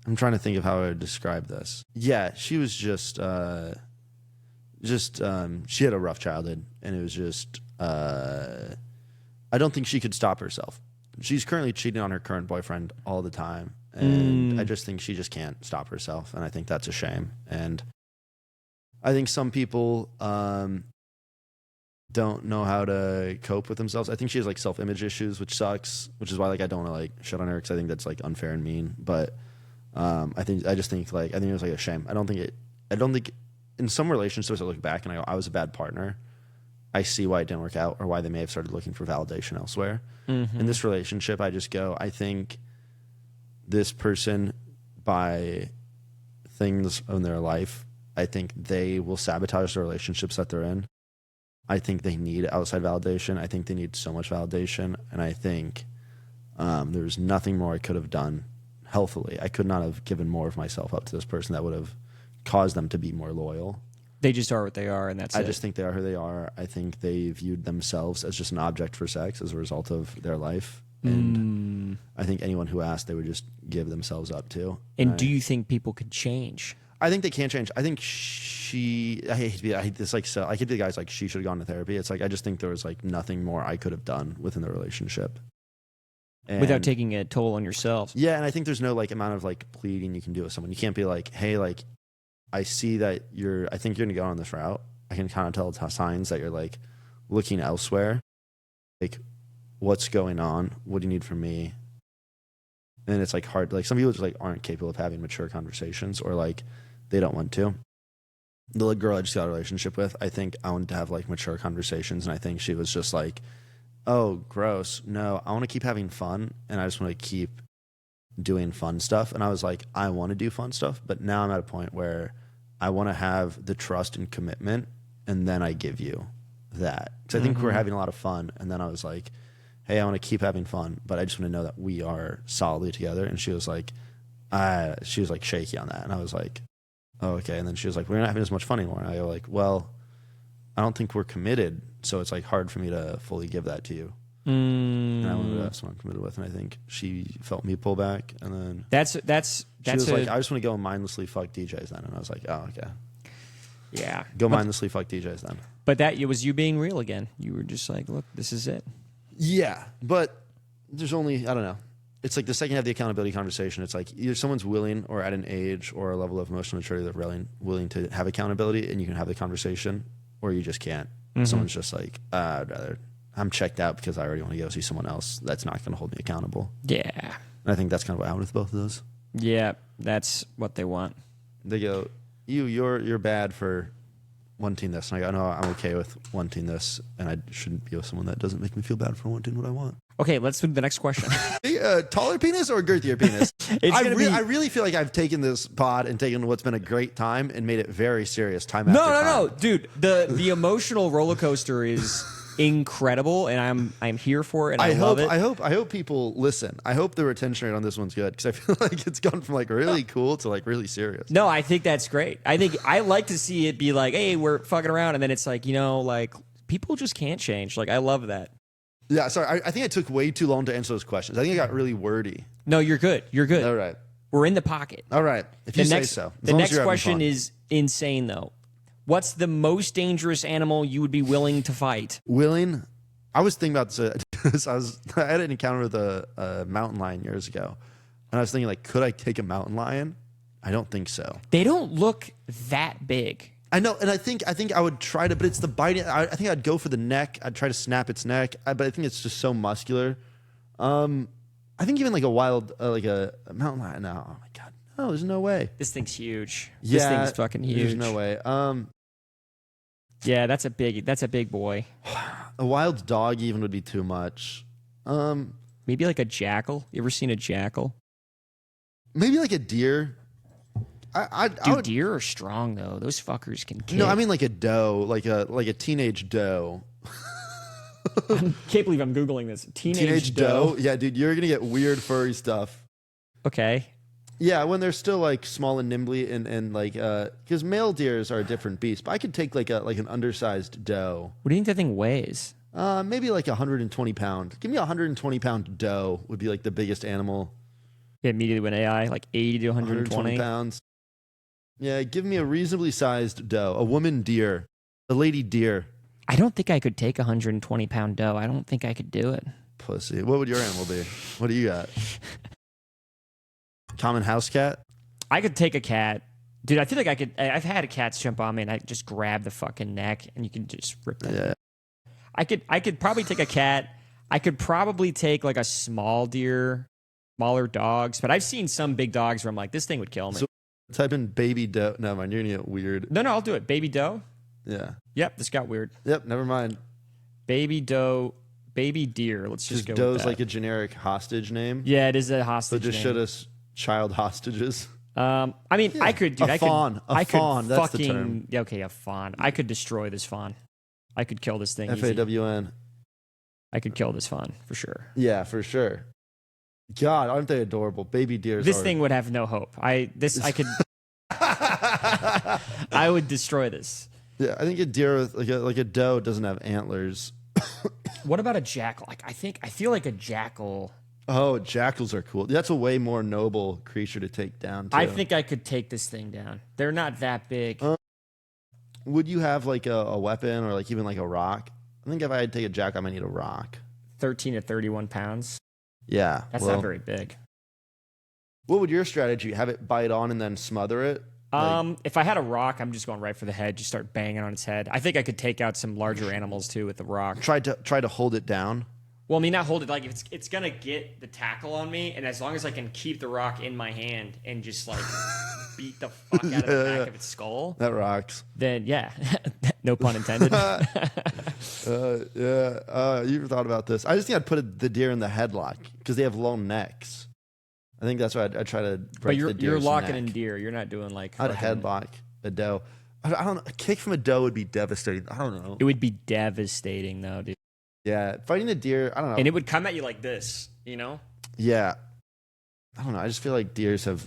I'm trying to think of how I would describe this. Yeah, she was just she had a rough childhood, and it was just I don't think she could stop herself. She's currently cheating on her current boyfriend all the time, and I just think she just can't stop herself, and I think that's a shame. And I think some people don't know how to cope with themselves. I think she has like self-image issues, which sucks, which is why like I don't want to like shit on her because I think that's like unfair and mean. But I think it was like a shame. I don't think in some relationships I look back and I go, I was a bad partner. I see why it didn't work out or why they may have started looking for validation elsewhere. In this relationship, I just go, I think this person, by things in their life, I think they will sabotage the relationships that they're in. I think they need outside validation. I think they need so much validation. And I think there's nothing more I could have done healthily. I could not have given more of myself up to this person that would have caused them to be more loyal. They just are what they are, and that's it. I just think they are who they are. I think they viewed themselves as just an object for sex as a result of their life. And I think anyone who asked, they would just give themselves up to. And do you think people could change? I think they can change. I think I hate this, like, so I could be the guys like, she should have gone to therapy. It's like, I just think there was like nothing more I could have done within the relationship. And without taking a toll on yourself. Yeah, and I think there's no like amount of like pleading you can do with someone. You can't be like, hey, like, I see that I think you're gonna go on this route. I can kind of tell signs that you're like looking elsewhere. Like, what's going on? What do you need from me? And it's like hard. Like, some people just like aren't capable of having mature conversations, or like they don't want to. The girl I just got a relationship with, I think I wanted to have like mature conversations, and I think she was just like, oh, gross. No, I want to keep having fun, and I just want to keep doing fun stuff. And I was like, I want to do fun stuff, but now I'm at a point where I want to have the trust and commitment, and then I give you that. Because I think we're having a lot of fun, and then I was like, hey, I want to keep having fun, but I just want to know that we are solidly together. And she was like shaky on that, and I was like, oh, okay. And then she was like, we're not having as much fun anymore. And I go like, well, I don't think we're committed, so it's like hard for me to fully give that to you. And I wanted to have someone I'm committed with, and I think she felt me pull back, and then she was like, I just want to go and mindlessly fuck DJs then. And I was like, oh, okay. Yeah. Go mindlessly fuck DJs then. But it was you being real again. You were just like, look, this is it. Yeah, but there's only, I don't know. It's like the second you have the accountability conversation, it's like either someone's willing or at an age or a level of emotional maturity that they're willing to have accountability, and you can have the conversation, or you just can't. Someone's just like, I'm checked out because I already want to go see someone else. That's not going to hold me accountable. Yeah. And I think that's kind of what happened with both of those. Yeah, that's what they want. They go, you're bad for wanting this. And I go, no, I'm okay with wanting this, and I shouldn't be with someone that doesn't make me feel bad for wanting what I want. Okay, let's move to the next question. Taller penis or girthier penis? I really feel like I've taken this pod and taken what's been a great time and made it very serious time after time. No, dude. The emotional roller coaster is incredible, and I'm here for it, and I love it. I hope people listen. I hope the retention rate on this one's good, because I feel like it's gone from like really cool to like really serious. No, I think that's great. I like to see it be like, hey, we're fucking around, and then it's like, like people just can't change. Like, I love that. Yeah, sorry. I think I took way too long to answer those questions. I think I got really wordy. No, you're good. You're good. All right. We're in the pocket. All right. If you say so. The next question is insane, though. What's the most dangerous animal you would be willing to fight? Willing? I was thinking about this. I had an encounter with a mountain lion years ago, and I was thinking, like, could I take a mountain lion? I don't think so. They don't look that big. I know, and I think I would try to, but it's the biting. I think I'd go for the neck. I'd try to snap its neck, but I think it's just so muscular. I think even like a wild, like a mountain lion. No, oh my god, no, there's no way. This thing's huge. Yeah, this thing's fucking huge. There's no way. Yeah, that's a big boy. A wild dog even would be too much. Maybe like a jackal. You ever seen a jackal? Maybe like a deer. Deer are strong though. Those fuckers can kick. No, I mean like a doe, like a teenage doe. I can't believe I'm Googling this. Teenage doe. Yeah, dude, you're gonna get weird furry stuff. Okay. Yeah, when they're still like small and nimbly and like because male deers are a different beast. But I could take like an undersized doe. What do you think that thing weighs? Maybe like 120 pound. Give me a 120 pound doe would be like the biggest animal. Yeah, immediately went AI, like 80 to 120 pounds. Yeah, give me a reasonably sized doe, a woman deer, a lady deer. I don't think I could take a 120-pound doe. I don't think I could do it. Pussy. What would your animal be? What do you got? Common house cat? I could take a cat. Dude, I feel like I could. I've had cats jump on me and I just grab the fucking neck and you can just rip them. Yeah. I could probably take a cat. I could probably take like a small deer, smaller dogs. But I've seen some big dogs where I'm like, this thing would kill me. So type in baby doe. No, mind, you're going to get weird. No, I'll do it. Baby doe? Yeah. Yep, this got weird. Yep, never mind. Baby doe, baby deer. Let's just go doe's with that. Like a generic hostage name. Yeah, it is a hostage name. So just showed us child hostages. I mean, I could, dude. A fawn. I could Fawn. That's the fucking, term. yeah, okay, a fawn. I could destroy this fawn. I could kill this thing. Easy. FAWN. I could kill this fawn for sure. Yeah, for sure. God, aren't they adorable? Baby deers. This thing would have no hope. I could. I would destroy this. Yeah, I think a deer with like a doe doesn't have antlers. What about a jackal? I feel like a jackal. Oh, jackals are cool. That's a way more noble creature to take down, too. I think I could take this thing down. They're not that big. Would you have like a weapon or like even like a rock? I think if I had to take a jackal, I might need a rock. 13 to 31 pounds. Yeah. That's not very big. What would your strategy? Have it bite on and then smother it? If I had a rock, I'm just going right for the head. Just start banging on its head. I think I could take out some larger animals too with the rock. Try to hold it down. Well, I mean, not hold it. Like if it's gonna get the tackle on me, and as long as I can keep the rock in my hand and just like beat the fuck out of the back of its skull, that rocks. Then yeah, no pun intended. You thought about this? I just think I'd put the deer in the headlock because they have long necks. I think that's why I'd try to break the deer's you're locking neck. in deer. You're not doing like. I'd headlock a doe. I don't know. A kick from a doe would be devastating. I don't know. It would be devastating though, dude. Yeah, fighting a deer, I don't know. And it would come at you like this, you know? Yeah. I don't know. I just feel like deers have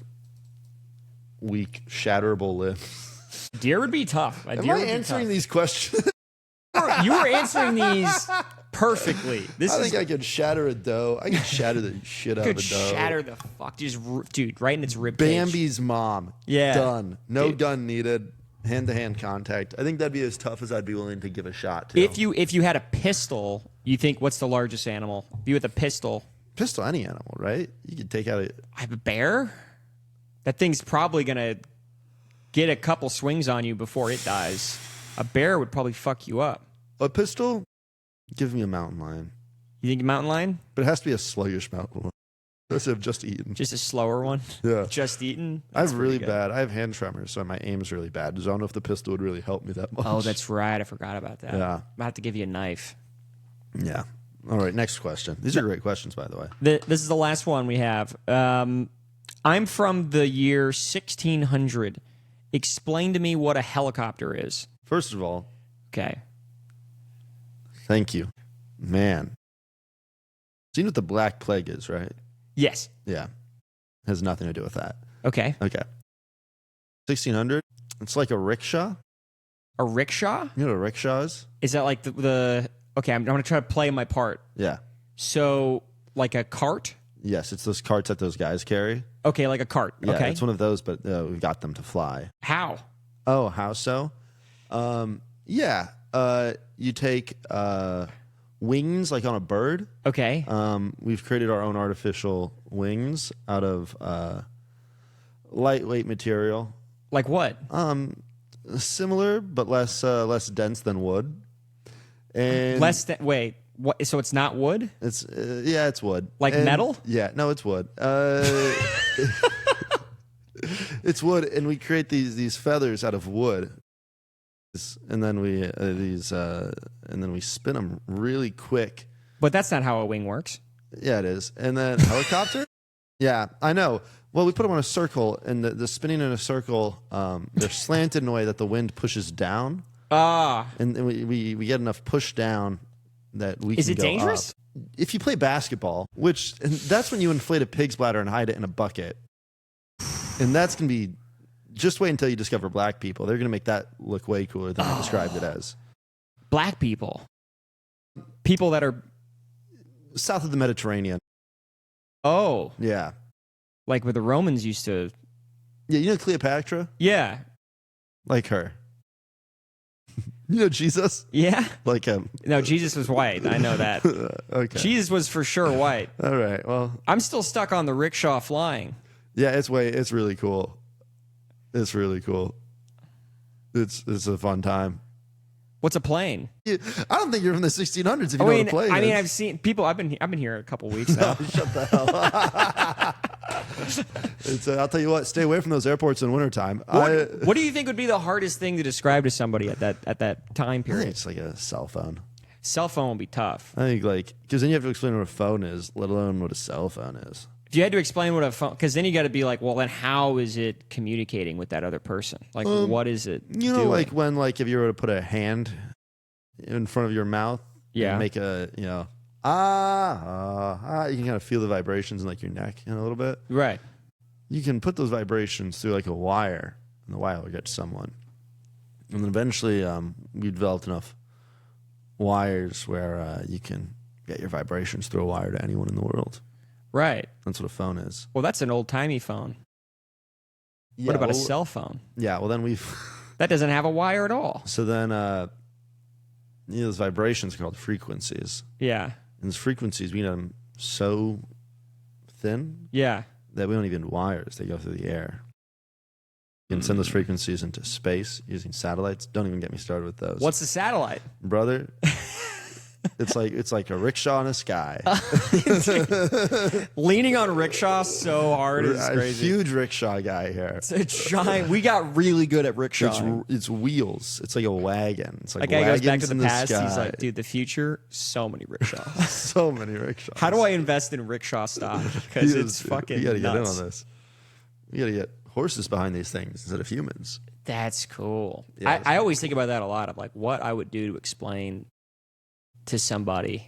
weak, shatterable limbs. Deer would be tough. Am I answering these questions? You were answering these perfectly. I think I could shatter a doe. I could shatter the shit out of a doe. Shatter the fuck. Dude, right in its rib cage. Bambi's mom. Yeah. Done. No gun needed. Hand-to-hand contact. I think that'd be as tough as I'd be willing to give a shot to. If you had a pistol, you think what's the largest animal? If you with a pistol. Pistol, any animal, right? You could take out I have a bear? That thing's probably going to get a couple swings on you before it dies. A bear would probably fuck you up. a pistol. Give me a mountain lion. You think a mountain lion? But it has to be a sluggish mountain lion. Let's have just eaten. Just a slower one? Yeah. Just eaten? I have really bad. I have hand tremors, so my aim's really bad. So I don't know if the pistol would really help me that much. Oh, that's right. I forgot about that. Yeah. I have to give you a knife. Yeah. All right, next question. These are great questions, by the way. This is the last one we have. I'm from the year 1600. Explain to me what a helicopter is. First of all, Okay. thank you. Man. Seen what the Black Plague is, right? Yes. Yeah. Has nothing to do with that. Okay. Okay. 1600. It's like a rickshaw. A rickshaw? You know what a rickshaw is? Is that like the okay, I'm going to try to play my part. Yeah. So, like a cart? Yes, it's those carts that those guys carry. Okay, like a cart. Yeah, okay. it's one of those, but we got them to fly. How? Oh, how so? Yeah. You take wings like on a bird. Okay. We've created our own artificial wings out of lightweight material. Like what? Similar, but less dense than wood. And Wait. What? So it's not wood? It's yeah, it's wood. Like metal? Yeah, no, it's wood. It's wood, and we create these feathers out of wood, and then we spin them really quick. But that's not how a wing works. Yeah, it is. And then helicopter. Yeah, I know. Well, we put them on a circle, and the spinning in a circle, they're slanted in a way that the wind pushes down. And we get enough push down that we can go up. Is it dangerous? If you play basketball, and that's when you inflate a pig's bladder and hide it in a bucket. And that's going to be, just wait until you discover black people. They're going to make that look way cooler than I described it as. Black people. People that are south of the Mediterranean. Oh. Yeah. Like where the Romans used to. Yeah, you know Cleopatra? Yeah. Like her. You know Jesus? Yeah. Like him. No, Jesus was white. I know that. Okay. Jesus was for sure white. All right. Well, I'm still stuck on the rickshaw flying. Yeah, it's really cool. It's really cool. It's a fun time. What's a plane? I don't think you're from the 1600s if you know what a plane is. I've seen people. I've been here a couple weeks now. Shut the hell up. I'll tell you what. Stay away from those airports in wintertime. What do you think would be the hardest thing to describe to somebody at that time I think period? it's like a cell phone. Cell phone will be tough. I think like because then you have to explain what a phone is, let alone what a cell phone is. If you had to explain what a phone, because then you got to be like, well, then how is it communicating with that other person? Like, what is it? You know, doing? like when like if you were to put a hand in front of your mouth, Yeah. and make a you can kind of feel the vibrations in like your neck a little bit. Right. You can put those vibrations through like a wire, and the wire will get to someone. And then eventually, we developed enough wires where you can get your vibrations through a wire to anyone in the world. Right. That's what a phone is. Well, that's an old-timey phone. Yeah, what about a cell phone? Yeah, well then we've... That doesn't have a wire at all. So then, those vibrations are called frequencies. Yeah. And those frequencies, we get them so thin Yeah. that we don't even need wires. They go through the air. You can send those frequencies into space using satellites. Don't even get me started with those. What's a satellite? Brother? It's like a rickshaw in the sky. Leaning on rickshaw so hard is a crazy. huge rickshaw guy here. It's a giant. We got really good at rickshaw. It's wheels. It's like a wagon. It's like That guy goes back wagons to in the past. sky. He's like, dude, the future, so many rickshaws. So many rickshaws. How do I invest in rickshaw stock? Because it's fucking We gotta nuts. get in on this. We gotta get horses behind these things instead of humans. That's cool. Yeah, I always think about that a lot of like what I would do to explain to somebody.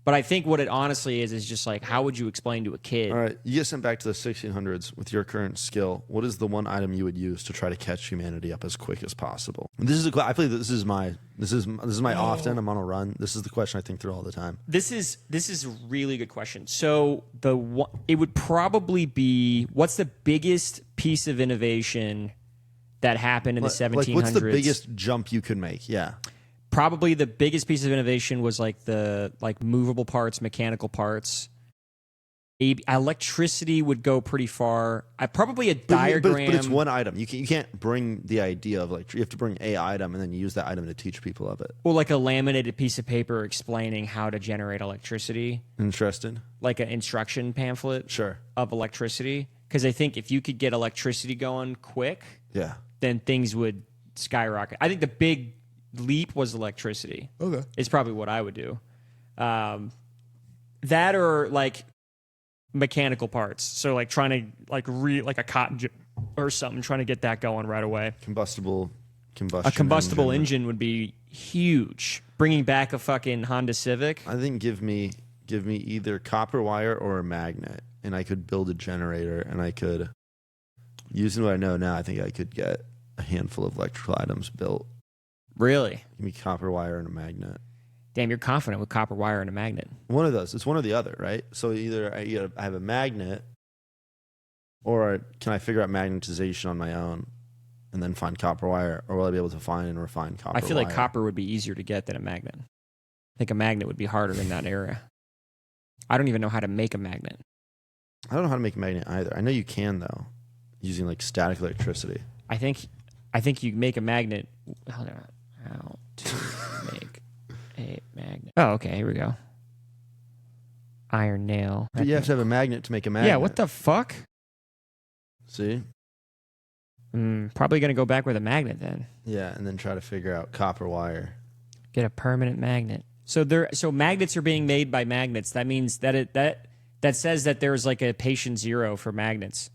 But I think what it honestly is just like, how would you explain to a kid? All right, you get sent back to the 1600s with your current skill. What is the one item you would use to try to catch humanity up as quick as possible? This is I believe this is my often. I'm on a run. This is the question I think through all the time. This is a really good question. So it would probably be, what's the biggest piece of innovation that happened in the 1700s? Like, what's the biggest jump you could make? Yeah. Probably the biggest piece of innovation was like the movable parts, mechanical parts. Electricity would go pretty far. Probably a diagram. But it's one item. You can't bring the idea of like you have to bring a item and then you use that item to teach people of it. Well, like a laminated piece of paper explaining how to generate electricity. Interesting. Like an instruction pamphlet. Sure. Of electricity. Because I think if you could get electricity going quick, yeah, then things would skyrocket. I think the big leap was electricity. Okay. It's probably what I would do. That or like mechanical parts. So like trying to like a cotton gin or something, trying to get that going right away. Combustion A combustible engine would be huge. Bringing back a fucking Honda Civic. I think give me either copper wire or a magnet, and I could build a generator, and I could, using what I know now, I think I could get a handful of electrical items built. Really? Give me copper wire and a magnet. Damn, you're confident with copper wire and a magnet. One of those. It's one or the other, right? So either I have a magnet, or can I figure out magnetization on my own and then find copper wire, or will I be able to find and refine copper wire? I feel like copper would be easier to get than a magnet. I think a magnet would be harder in that area. I don't even know how to make a magnet. I don't know how to make a magnet either. I know you can, though, using like static electricity. I think you make a magnet. Hold on. How to make a magnet. Oh, okay. Here we go. Iron nail. But you have to have a magnet to make a magnet. Yeah, what the fuck? See? Probably going to go back with a magnet then. Yeah, and then try to figure out copper wire. Get a permanent magnet. So magnets are being made by magnets. That means that says that there's like a patient zero for magnets.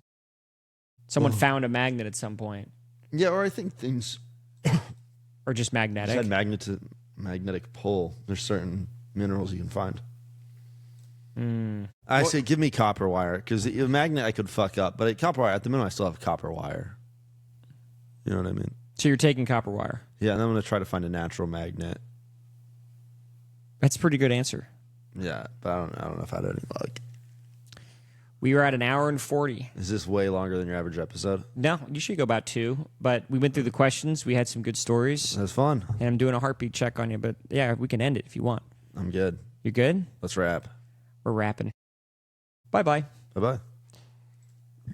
Someone found a magnet at some point. Yeah, or I think things... Or just magnetic. Just magnetic pull. There's certain minerals you can find. I say give me copper wire, because the magnet I could fuck up, but copper wire, at the minute I still have copper wire. You know what I mean? So you're taking copper wire. Yeah, and I'm going to try to find a natural magnet. That's a pretty good answer. Yeah, but I don't know if I had any luck. We were at 1 hour and 40. Is this way longer than your average episode? No, usually go about 2. But we went through the questions. We had some good stories. That was fun. And I'm doing a heartbeat check on you. But yeah, we can end it if you want. I'm good. You good? Let's wrap. We're wrapping. Bye-bye. Bye-bye.